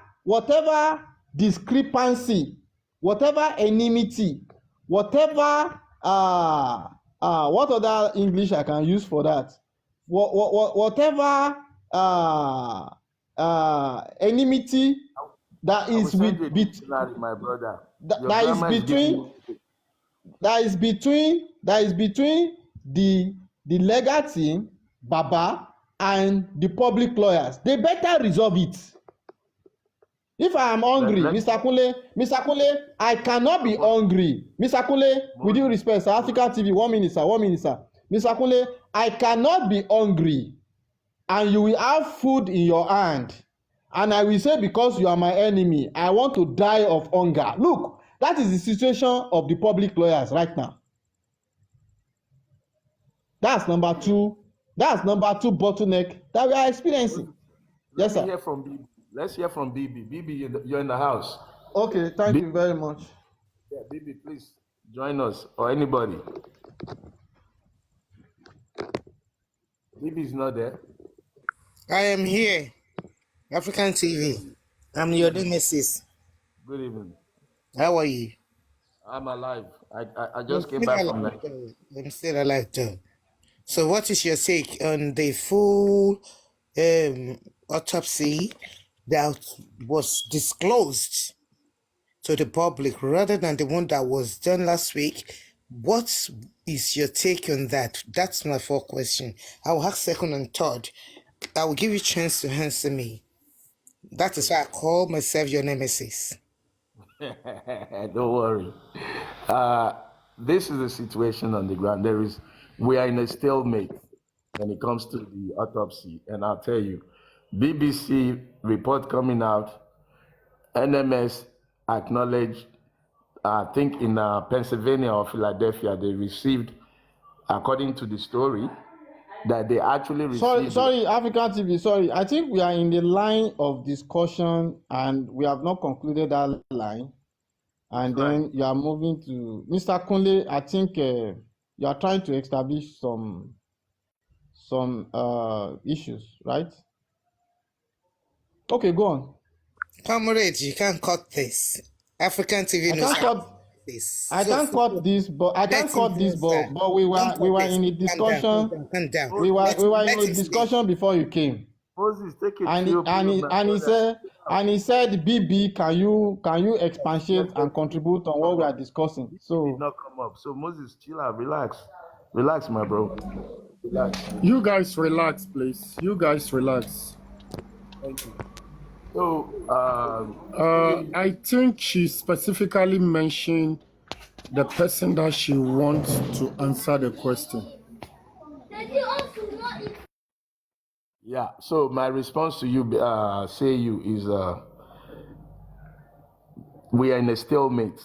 [SPEAKER 8] discrepancy, whatever enmity, whatever what other English I can use for that? Whatever enmity that
[SPEAKER 5] I will
[SPEAKER 8] is
[SPEAKER 5] send you
[SPEAKER 8] with
[SPEAKER 5] a dictionary, my brother. Your
[SPEAKER 8] that is
[SPEAKER 5] grammar is giving
[SPEAKER 8] between
[SPEAKER 5] me.
[SPEAKER 8] the legal team, Baba, and the public lawyers. They better resolve it. If I am hungry, Mr. Kunle, I cannot be hungry. Mr. Kunle, with due respect, sir, Africa TV, 1 minute, sir, 1 minute, sir. Mr. Kunle, I cannot be hungry, and you will have food in your hand, and I will say because you are my enemy, I want to die of hunger. Look, that is the situation of the public lawyers right now. That's number two. That's number two bottleneck that we are experiencing. Yes, sir.
[SPEAKER 5] Let's hear from BB. BB, you're in the house.
[SPEAKER 8] Okay, thank you very much.
[SPEAKER 5] Yeah, BB, please join us, or anybody. BB is not there.
[SPEAKER 10] I am here. African TV. I'm your nemesis.
[SPEAKER 5] Good evening.
[SPEAKER 10] How are you?
[SPEAKER 5] I'm alive. I just came back from Nigeria.
[SPEAKER 10] I'm still alive too. So what is your take on the full autopsy that was disclosed to the public rather than the one that was done last week? What is your take on that? That's my first question. I will ask second and third. I will give you a chance to answer me. That is why I call myself your nemesis.
[SPEAKER 5] Don't worry. This is the situation on the ground. We are in a stalemate when it comes to the autopsy. And I'll tell you, BBC report coming out, NMS acknowledged, I think in Pennsylvania or Philadelphia, they received, according to the story, that they actually received...
[SPEAKER 8] Sorry, African TV, sorry. I think we are in the line of discussion and we have not concluded that line. And then you are moving to... Mr. Kunle, I think you are trying to establish some issues, right? Okay, go on.
[SPEAKER 10] Comrade, you can't cut this. African TV knows this.
[SPEAKER 8] I can't cut this, but we were in a discussion. We were in a discussion before you came.
[SPEAKER 5] Moses, take it.
[SPEAKER 8] And he said, BB, can you expatiate and contribute on what we are discussing? So
[SPEAKER 5] did not come up. So Moses, chill out, relax, my bro. Relax.
[SPEAKER 1] You guys relax, please. You guys relax.
[SPEAKER 5] Thank you. So
[SPEAKER 1] I think she specifically mentioned the person that she wants to answer the question.
[SPEAKER 5] Yeah. So my response to you, is we are in a stalemate,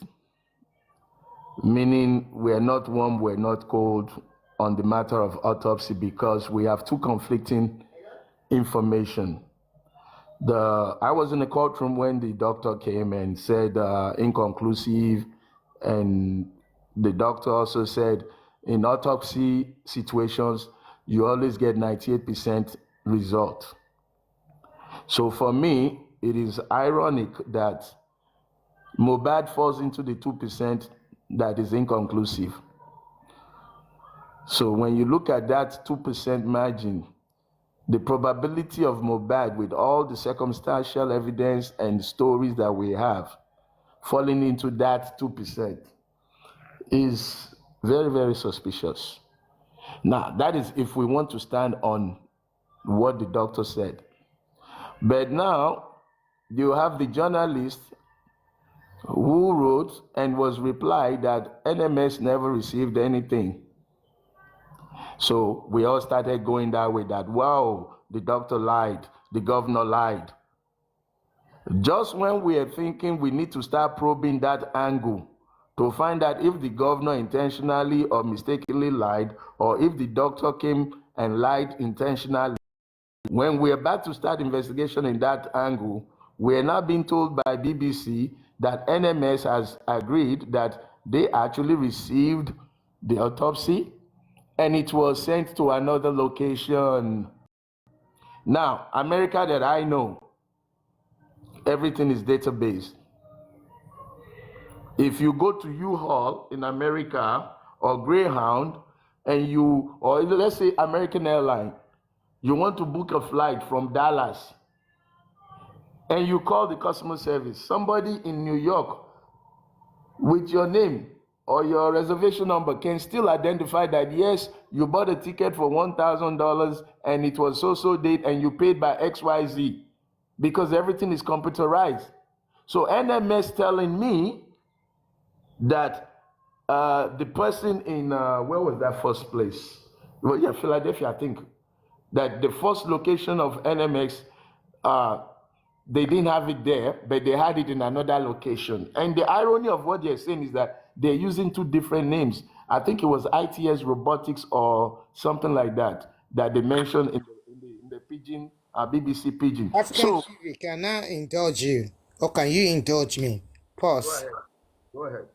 [SPEAKER 5] meaning we are not warm, we're not cold on the matter of autopsy because we have two conflicting information. I was in the courtroom when the doctor came and said inconclusive, and the doctor also said in autopsy situations, you always get 98% result. So for me, it is ironic that Mohbad falls into the 2% that is inconclusive. So when you look at that 2% margin, the probability of Mohbad with all the circumstantial evidence and stories that we have falling into that 2% is very, very suspicious. Now, that is if we want to stand on what the doctor said. But now, you have the journalist who wrote and was replied that NMS never received anything. So we all started going that way, that, wow, the doctor lied, the governor lied. Just when we are thinking we need to start probing that angle to find out if the governor intentionally or mistakenly lied, or if the doctor came and lied intentionally, when we're about to start investigation in that angle, we're now being told by BBC that NMS has agreed that they actually received the autopsy and it was sent to another location. Now, America that I know, everything is database. If you go to U-Haul in America or Greyhound and or let's say American Airlines, you want to book a flight from Dallas, and you call the customer service, somebody in New York with your name or your reservation number can still identify that, yes, you bought a ticket for $1,000 and it was so date and you paid by XYZ, because everything is computerized. So NMS telling me that the person in, where was that first place? Well, yeah, Philadelphia, I think. That the first location of NMX, they didn't have it there, but they had it in another location. And the irony of what they're saying is that they're using two different names. I think it was ITS Robotics or something like that that they mentioned in the Pidgin, BBC Pidgin.
[SPEAKER 10] So, can I indulge you, or can you indulge me? Pause.
[SPEAKER 5] Go ahead.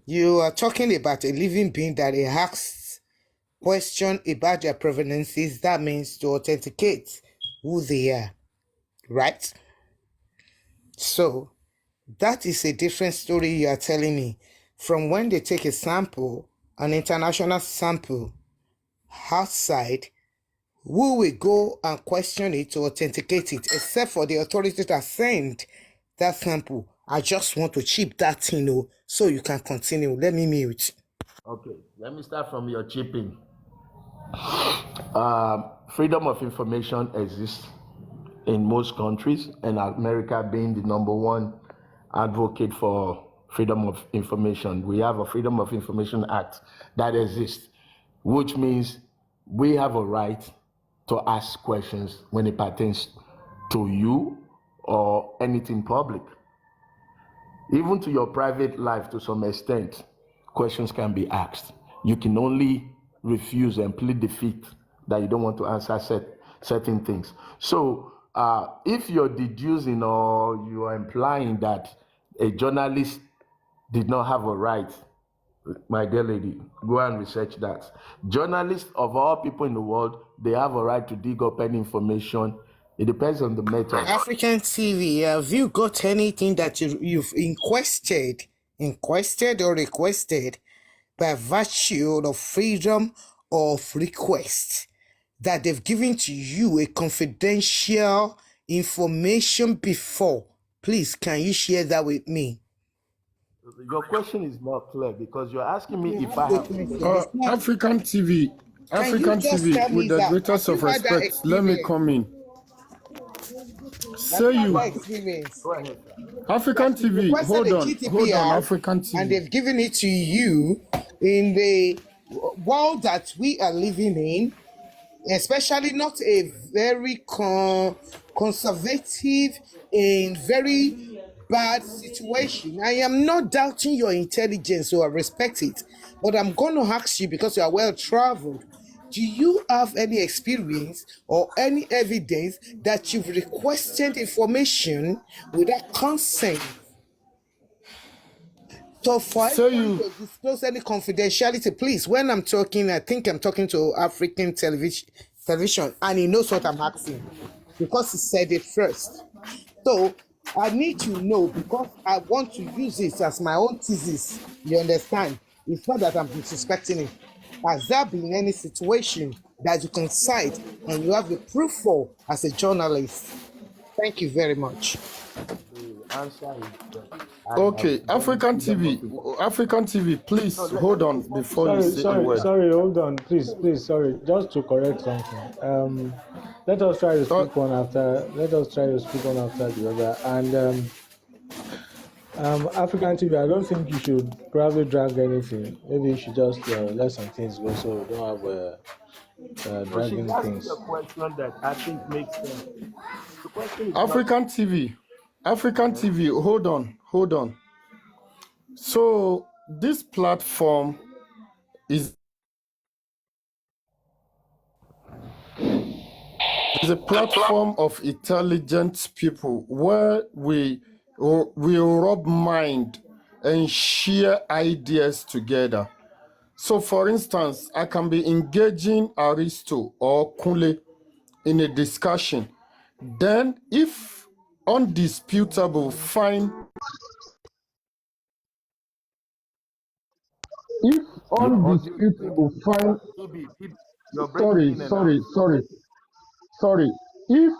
[SPEAKER 10] You are talking about a living being that he asks question about their provenances. That means to authenticate who they are, right? So that is a different story you are telling me from when they take a sample, an international sample, outside. Who will go and question it to authenticate it, except for the authorities that send that sample? I just want to chip that thing, so you can continue. Let me mute.
[SPEAKER 5] Okay, let me start from your chipping. Freedom of information exists in most countries, and America being the number one advocate for freedom of information. We have a Freedom of Information Act that exists, which means we have a right to ask questions when it pertains to you or anything public. Even to your private life, to some extent, questions can be asked. You can only refuse and plead the fifth that you don't want to answer certain things. So if you're deducing or you are implying that a journalist did not have a right, my dear lady, go and research that. Journalists of all people in the world, they have a right to dig up any information. It depends on the method.
[SPEAKER 10] African TV, have you got anything that you've requested or requested by virtue of freedom of request, that they've given to you a confidential information before? Please, can you share that with me?
[SPEAKER 5] Your question is not clear because you're asking me if I have...
[SPEAKER 8] African TV, with the greatest of respect, let me come in. Say you, African TV, hold on, African TV.
[SPEAKER 10] And they've given it to you in the world that we are living in, especially not a very conservative and very bad situation. I am not doubting your intelligence, so I respect it. But I'm going to ask you, because you are well traveled, do you have any experience or any evidence that you've requested information without consent? So for you to disclose any confidentiality, please, when I'm talking, I think I'm talking to African television, and he knows what I'm asking because he said it first. So I need to know, because I want to use it as my own thesis. You understand? It's not that I'm suspecting it. Has there been any situation that you can cite and you have the proof for as a journalist? Thank you very much.
[SPEAKER 8] Okay, African TV, please hold on before you say a word.
[SPEAKER 4] Sorry, hold on, please, sorry, just to correct something. Let us try to speak one after the other. And African TV, I don't think you should probably drag anything. Maybe you should just let some things go, so we don't have dragging things.
[SPEAKER 5] A question that I think makes sense. The question is
[SPEAKER 8] African TV, hold on. So this platform is a platform of intelligent people where we rub mind and share ideas together. So for instance, I can be engaging Aristo or Kunle in a discussion. Then if undisputable find If undisputable find sorry. If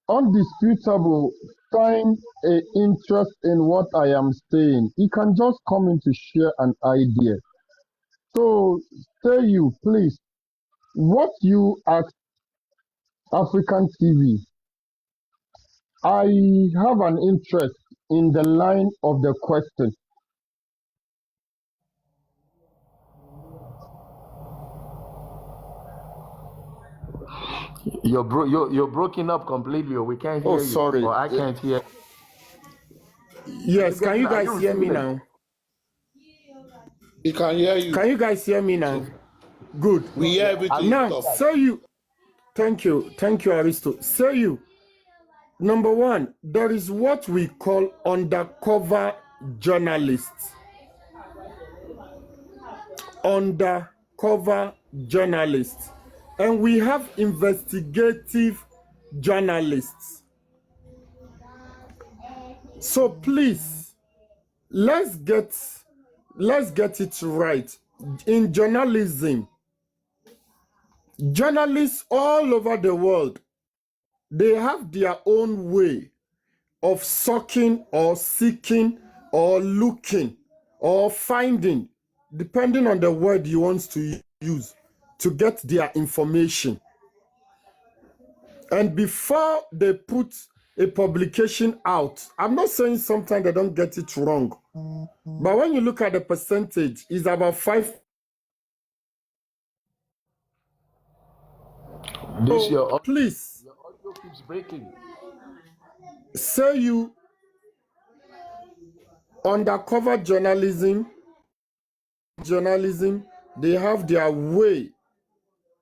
[SPEAKER 8] undisputable
[SPEAKER 11] find an interest in what I am saying, he can just come in to share an idea. So, say you, please, what you ask African TV, I have an interest in the line of the question.
[SPEAKER 5] You're broken up completely, or we can't
[SPEAKER 11] Oh,
[SPEAKER 5] hear you,
[SPEAKER 11] sorry.
[SPEAKER 5] or I can't hear.
[SPEAKER 11] Yes, can you guys hear me now?
[SPEAKER 1] We can hear you.
[SPEAKER 11] Can you guys hear me now? Good.
[SPEAKER 1] We hear everything.
[SPEAKER 11] Now, say you. Thank you, Aristo. Say you. Number one, there is what we call undercover journalists. Undercover journalists. And we have investigative journalists. So please, let's get it right. In journalism, journalists all over the world, they have their own way of sucking or seeking or looking or finding, depending on the word you want to use, to get their information. And before they put a publication out, I'm not saying sometimes they don't get it wrong, but when you look at the percentage, it's about 5. Please,
[SPEAKER 5] Your audio keeps breaking.
[SPEAKER 11] Say you undercover journalism, they have their way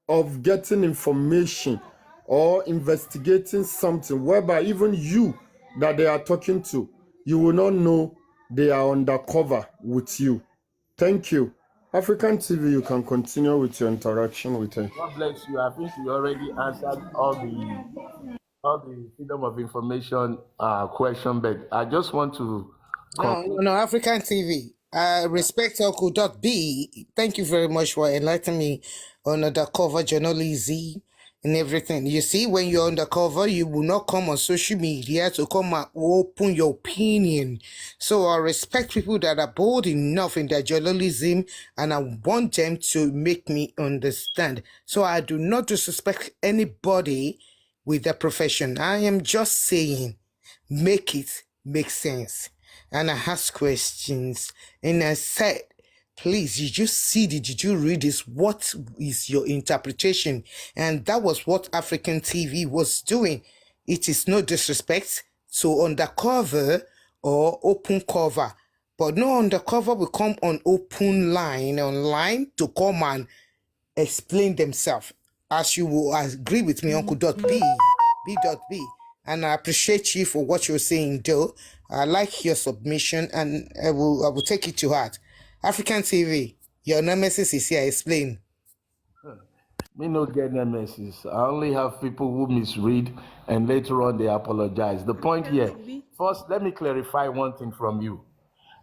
[SPEAKER 11] of getting information or investigating something whereby even you that they are talking to, you will not know they are undercover with you. Thank you. African TV, you can continue with your interaction with her.
[SPEAKER 5] God bless you. I think you already answered all the freedom of information question, but I just want to.
[SPEAKER 10] No, African TV. Respect Uncle B. Thank you very much for enlightening me on undercover journalism and everything. You see, when you're undercover, you will not come on social media to come and open your opinion. So I respect people that are bold enough in their journalism, and I want them to make me understand. So I do not disrespect anybody with their profession. I am just saying, make it make sense. And I asked questions, and I said, please, did you see it? Did you read this? What is your interpretation? And that was what African TV was doing. It is no disrespect to undercover or open cover, but no undercover will come on open line online to come and explain themselves. As you will agree with me, Uncle B. And I appreciate you for what you're saying, though. I like your submission, and I will take it to heart. African TV, your nemesis is here. Explain.
[SPEAKER 5] Me no get nemesis. I only have people who misread, and later on they apologize. The point here, first, let me clarify one thing from you.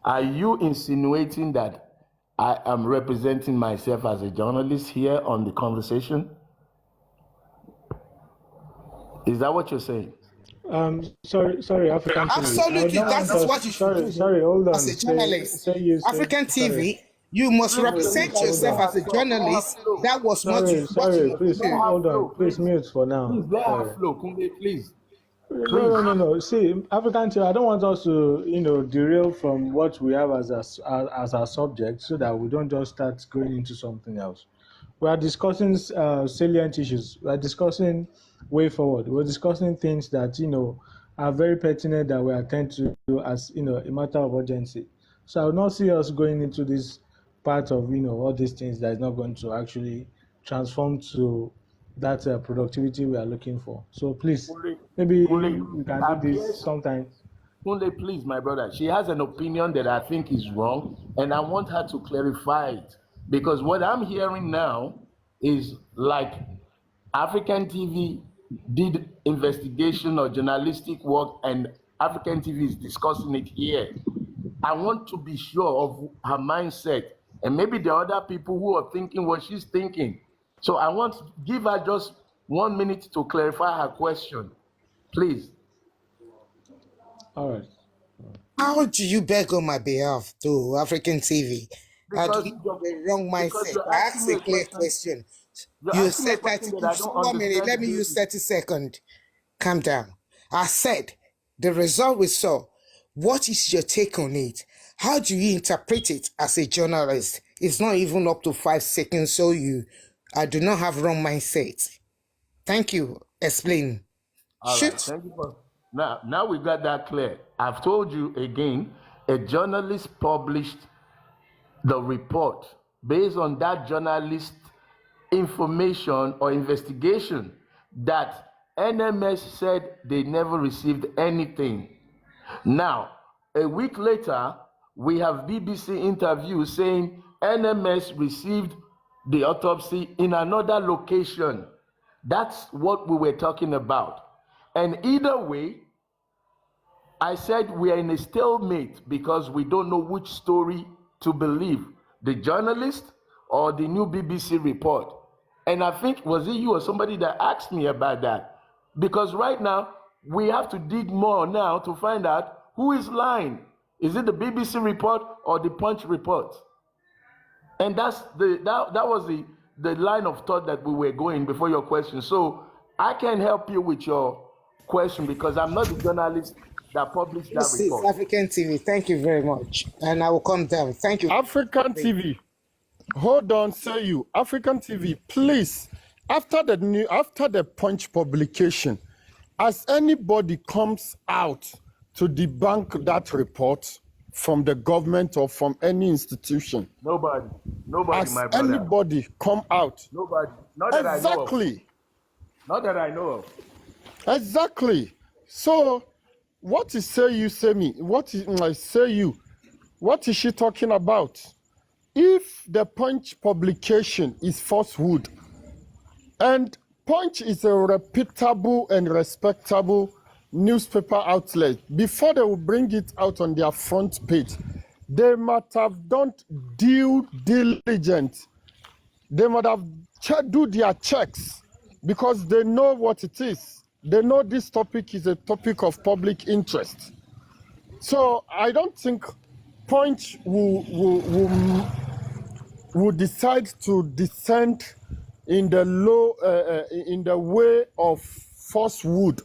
[SPEAKER 5] Are you insinuating that I am representing myself as a journalist here on the conversation? Is that what you're saying?
[SPEAKER 4] Sorry, African TV.
[SPEAKER 10] Absolutely, that is what you should do.
[SPEAKER 4] Sorry, hold on.
[SPEAKER 10] As a journalist, African TV, you must represent yourself as a journalist. That was not.
[SPEAKER 4] Sorry, please hold on. Please mute for now.
[SPEAKER 5] Please let her flow, Kunle, please.
[SPEAKER 4] No. See, African TV, I don't want us to, derail from what we have as our subject, so that we don't just start going into something else. We are discussing salient issues. We are discussing way forward. We're discussing things that are very pertinent that we attend to as a matter of urgency. So I will not see us going into this part of all these things that is not going to actually transform to that productivity we are looking for. So please, maybe we can do this sometime.
[SPEAKER 5] Kunle, please, my brother. She has an opinion that I think is wrong, and I want her to clarify it. Because what I'm hearing now is like African TV did investigation or journalistic work, and African TV is discussing it here. I want to be sure of her mindset, and maybe the other people who are thinking what she's thinking. So I want to give her just 1 minute to clarify her question, please.
[SPEAKER 4] All right.
[SPEAKER 10] How do you beg on my behalf to African TV? How do
[SPEAKER 5] Because
[SPEAKER 10] you have a wrong
[SPEAKER 5] because
[SPEAKER 10] mindset?
[SPEAKER 5] you're
[SPEAKER 10] I
[SPEAKER 5] asking
[SPEAKER 10] asked
[SPEAKER 5] me
[SPEAKER 10] a
[SPEAKER 5] a
[SPEAKER 10] clear
[SPEAKER 5] question.
[SPEAKER 10] question.
[SPEAKER 5] You're
[SPEAKER 10] You
[SPEAKER 5] asking me a
[SPEAKER 10] said
[SPEAKER 5] question
[SPEAKER 10] 30,
[SPEAKER 5] that I don't
[SPEAKER 10] 1 minute,
[SPEAKER 5] understand
[SPEAKER 10] let me
[SPEAKER 5] the
[SPEAKER 10] use
[SPEAKER 5] basis.
[SPEAKER 10] 30 seconds. Calm down. I said the result we saw. What is your take on it? How do you interpret it as a journalist? It's not even up to 5 seconds, so I do not have wrong mindset. Thank you. Explain.
[SPEAKER 5] All right.
[SPEAKER 10] Shoot.
[SPEAKER 5] Thank you for now we got that clear. I've told you again, a journalist published the report. Based on that journalist information or investigation, that NMS said they never received anything. Now, a week later, we have BBC interview saying NMS received the autopsy in another location. That's what we were talking about. And either way, I said we are in a stalemate because we don't know which story to believe, the journalist or the new BBC report. And I think, was it you or somebody that asked me about that? Because right now, we have to dig more now to find out who is lying. Is it the BBC report or the Punch report? And that was the line of thought that we were going before your question. So I can help you with your question because I'm not the journalist that published that
[SPEAKER 10] This is
[SPEAKER 5] report.
[SPEAKER 10] African TV. Thank you very much. And I will come down. Thank you.
[SPEAKER 12] African TV. Hold on, say you. African TV, please. After the Punch publication, as anybody comes out to debunk that report from the government or from any institution?
[SPEAKER 5] Nobody,
[SPEAKER 12] As
[SPEAKER 5] my brother.
[SPEAKER 12] anybody come out?
[SPEAKER 5] Nobody, not that I know of.
[SPEAKER 12] Exactly.
[SPEAKER 5] Not that I know of.
[SPEAKER 12] Exactly. So, what is say you, say me? What is I say you? What is she talking about? If the Punch publication is falsehood, and Punch is a reputable and respectable newspaper outlet, before they will bring it out on their front page, they must have done due diligence. They must have do their checks because they know what it is. They know this topic is a topic of public interest. So I don't think Punch will decide to descend in the in the way of falsehood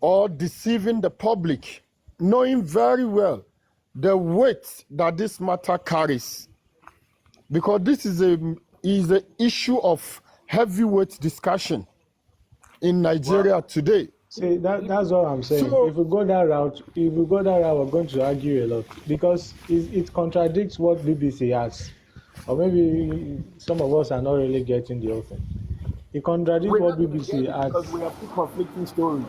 [SPEAKER 12] or deceiving the public, knowing very well the weight that this matter carries, because this is an issue of heavyweight discussion in Nigeria today.
[SPEAKER 4] See, that's what I'm saying.
[SPEAKER 12] So,
[SPEAKER 4] if we go that route, we're going to argue a lot because it contradicts what BBC has. Or maybe some of us are not really getting the whole thing. It contradicts what BBC has.
[SPEAKER 5] Because we have two conflicting stories.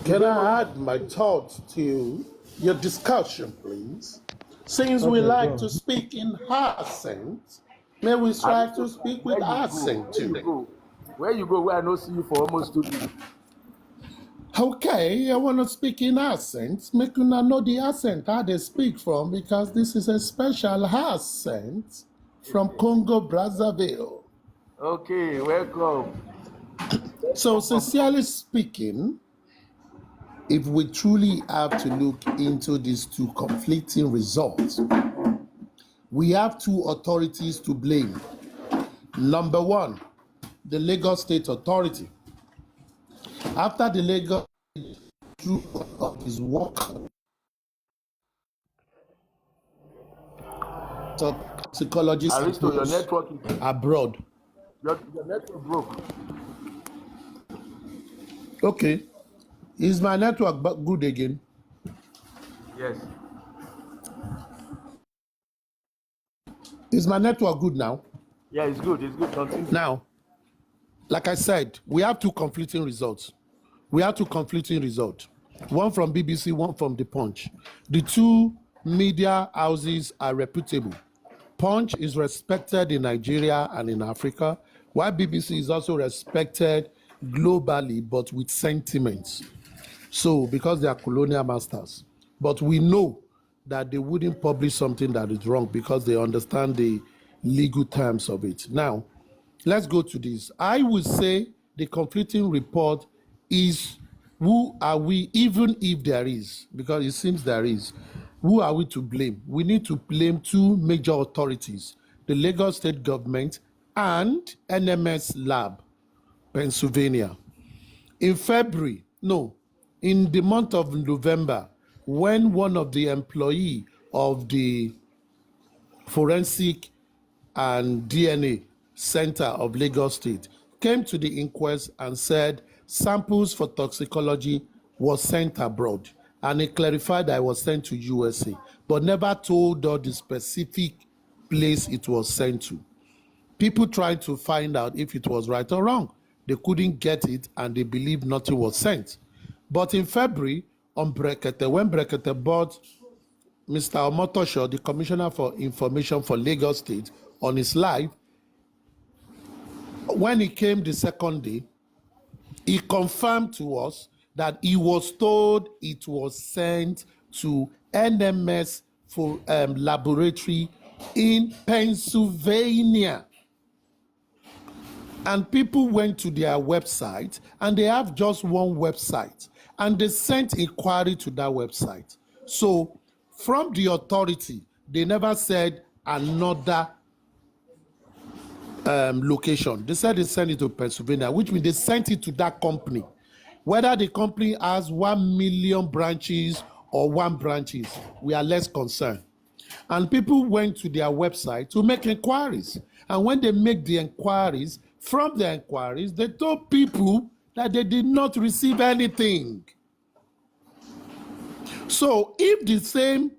[SPEAKER 1] Can I add my thoughts to your discussion, please? Since we like to speak in accent, may we strive to speak with accent today?
[SPEAKER 5] Where you go, where I don't see you for almost 2 weeks.
[SPEAKER 1] Okay, I want to speak in accent. Make you know the accent how they speak from, because this is a special accent from Congo Brazzaville.
[SPEAKER 5] Okay, welcome.
[SPEAKER 1] So, sincerely speaking, if we truly have to look into these two conflicting results, we have two authorities to blame. Number one, the Lagos State Authority. After the Lagos State of his work, psychologists
[SPEAKER 5] Aristo, your network is
[SPEAKER 1] abroad.
[SPEAKER 5] Your network broke.
[SPEAKER 1] Okay. Is my network good again?
[SPEAKER 5] Yes.
[SPEAKER 1] Is my network good now?
[SPEAKER 5] Yeah, it's good. It's good. Continue.
[SPEAKER 1] Now, like I said, we have two conflicting results. One from BBC, one from The Punch. The two media houses are reputable. Punch is respected in Nigeria and in Africa, while BBC is also respected globally, but with sentiments. So, because they are colonial masters. But we know that they wouldn't publish something that is wrong because they understand the legal terms of it. Now, let's go to this. I would say the conflicting report is who are we, even if there is, because it seems there is, who are we to blame? We need to blame two major authorities, the Lagos State government and NMS Lab, Pennsylvania. In the month of November, when one of the employee of the Forensic and DNA Center of Lagos State came to the inquest and said samples for toxicology was sent abroad, and he clarified that it was sent to USA, but never told us the specific place it was sent to. People tried to find out if it was right or wrong. They couldn't get it, and they believed nothing was sent. But in February, on Brekete, when Brekete bought Mr. Omotosho, the Commissioner for Information for Lagos State, on his live, when he came the second day, he confirmed to us that he was told it was sent to NMS for laboratory in Pennsylvania. And people went to their website, and they have just one website, and they sent inquiry to that website. So from the authority, they never said another location. They said they sent it to Pennsylvania, which means they sent it to that company. Whether the company has 1 million branches or 1 branches, we are less concerned. And people went to their website to make inquiries. And when they make the inquiries, from the inquiries, they told people that they did not receive anything. So if the same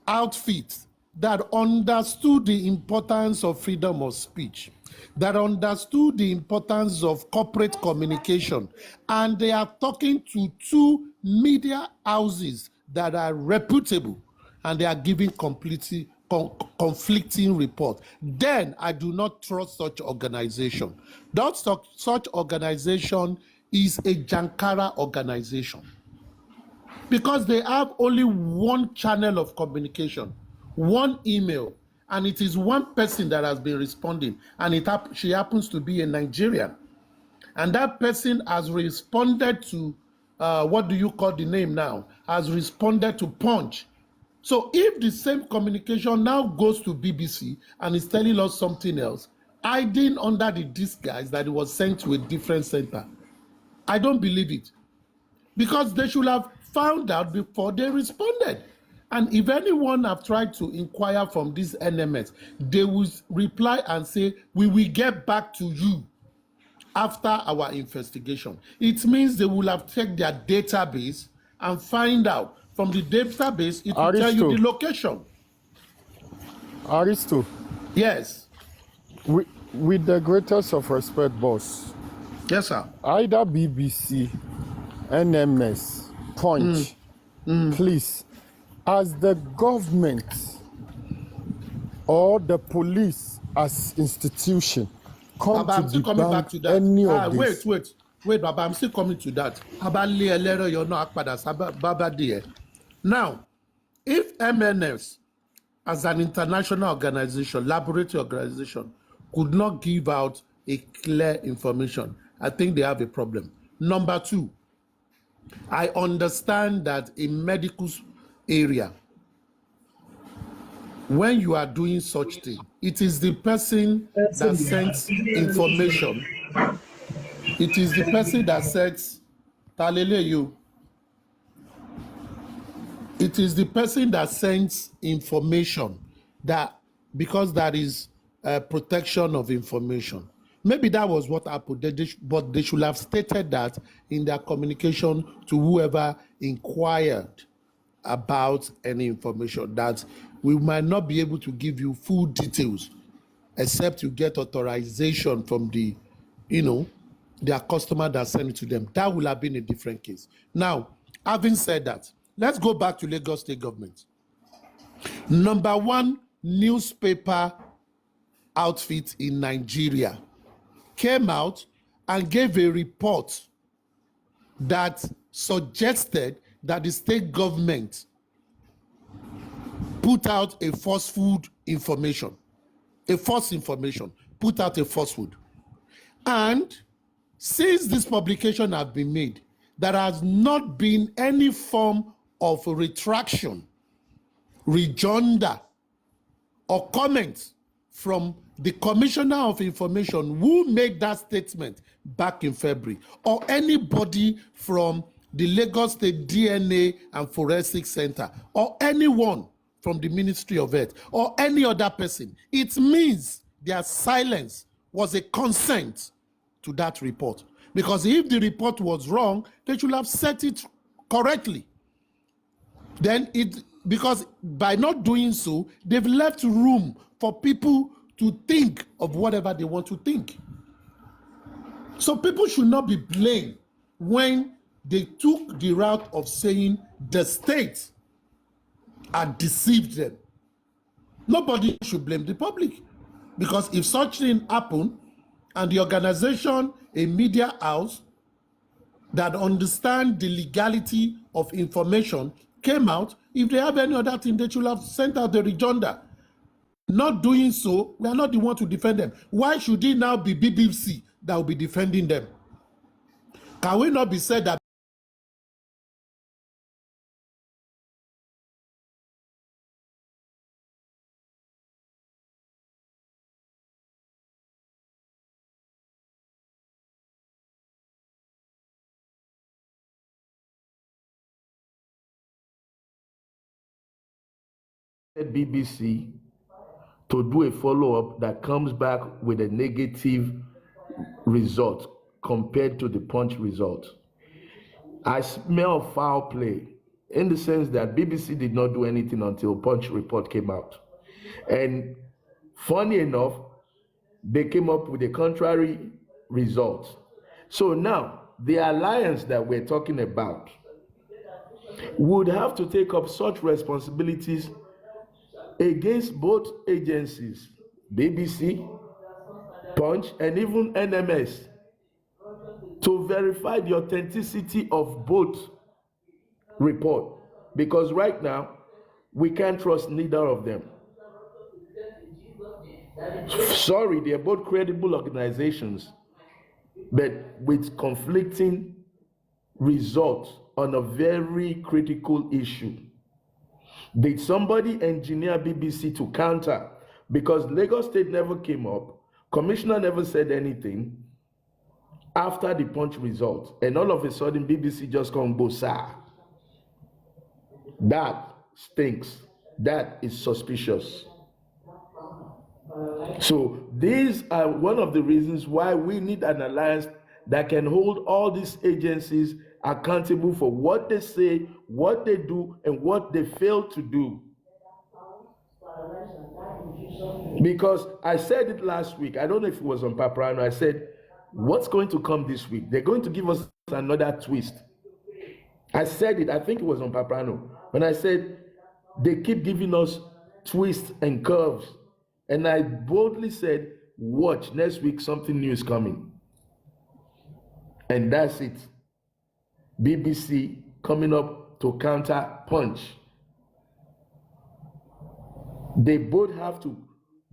[SPEAKER 1] outfit that understood the importance of freedom of speech, that understood the importance of corporate communication, and they are talking to 2 media houses that are reputable, and they are giving completely conflicting report, then I do not trust such organization. Such organization is a Jankara organization, because they have only one channel of communication, one email, and it is one person that has been responding, and she happens to be a Nigerian. And that person has responded to, what do you call the name now? Has responded to Punch. So if the same communication now goes to BBC and is telling us something else, hiding under the disguise that it was sent to a different center, I don't believe it. Because they should have found out before they responded. And if anyone have tried to inquire from this NMS, they will reply and say, we will get back to you after our investigation. It means they will have checked their database and find out. From the database, it will tell you the location.
[SPEAKER 12] Aristo.
[SPEAKER 1] Yes.
[SPEAKER 12] With the greatest of respect, boss.
[SPEAKER 1] Yes, sir.
[SPEAKER 12] Either BBC, NMS, Punch, please, as the government or the police as institution, come Baba, to debunk any of this.
[SPEAKER 1] Wait, Baba, I'm still coming to that. Now, if MNS, as an international organization, laboratory organization, could not give out a clear information, I think they have a problem. Number 2, I understand that in medical area, when you are doing such thing, it is the person that sends information. It is the person that says, Talele you. It is the person that sends information, that because that is protection of information. Maybe that was what happened, but they should have stated that in their communication to whoever inquired about any information, that we might not be able to give you full details except you get authorization from the, their customer that sent it to them. That will have been a different case. Now, having said that, let's go back to Lagos State government. Number 1 newspaper outfit in Nigeria came out and gave a report that suggested that the state government put out a falsehood information, put out a falsehood. And since this publication have been made, there has not been any form of retraction, rejoinder, or comment from the Commissioner of Information who made that statement back in February, or anybody from the Lagos State DNA and Forensic Center, or anyone from the Ministry of Health, or any other person. It means their silence was a consent to that report. Because if the report was wrong, they should have set it correctly. Then because by not doing so, they've left room for people to think of whatever they want to think. So people should not be blamed when they took the route of saying the state had deceived them. Nobody should blame the public, because if such thing happened and the organization, a media house that understand the legality of information came out, if they have any other thing, they should have sent out the rejoinder. Not doing so, we are not the one to defend them. Why should it now be BBC that will be defending them? Can we not be said that
[SPEAKER 5] BBC to do a follow-up that comes back with a negative result compared to the Punch result? I smell foul play, in the sense that BBC did not do anything until Punch report came out. And funny enough, they came up with a contrary result. So now, the alliance that we're talking about would have to take up such responsibilities against both agencies, BBC, Punch, and even NMS, to verify the authenticity of both report. Because right now, we can't trust neither of them. Sorry, they are both credible organizations, but with conflicting results on a very critical issue. Did somebody engineer BBC to counter? Because Lagos State never came up, Commissioner never said anything after the Punch result, and all of a sudden BBC just come bossa. That stinks. That is suspicious. So these are one of the reasons why we need an alliance that can hold all these agencies accountable for what they say, what they do, and what they fail to do. Because I said it last week, I don't know if it was on Paparano, I said, what's going to come this week? They're going to give us another twist. I said it, I think it was on Paparano, when I said, they keep giving us twists and curves. And I boldly said, watch, next week something new is coming. And that's it. BBC coming up to counter Punch. They both have to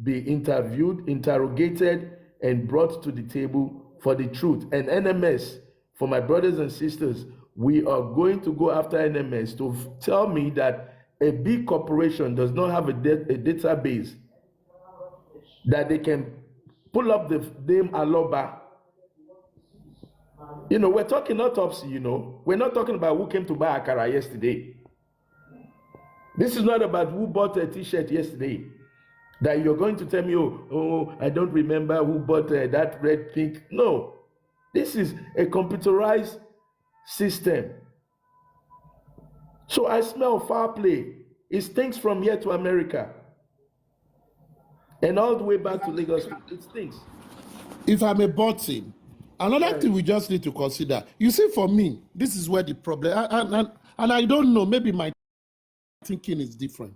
[SPEAKER 5] be interviewed, interrogated, and brought to the table for the truth. And NMS, for my brothers and sisters, we are going to go after NMS to tell me that a big corporation does not have a database that they can pull up the name Aloba. You know, we're talking autopsy, you know. We're not talking about who came to buy Akara yesterday. This is not about who bought a t-shirt yesterday. That you're going to tell me, oh, I don't remember who bought that red pink. No, this is a computerized system. So I smell foul play. It stinks from here to America. And all the way back to Lagos, it stinks.
[SPEAKER 1] If I'm a bottom, another thing we just need to consider, you see, for me, this is where the problem, and I don't know, maybe my thinking is different.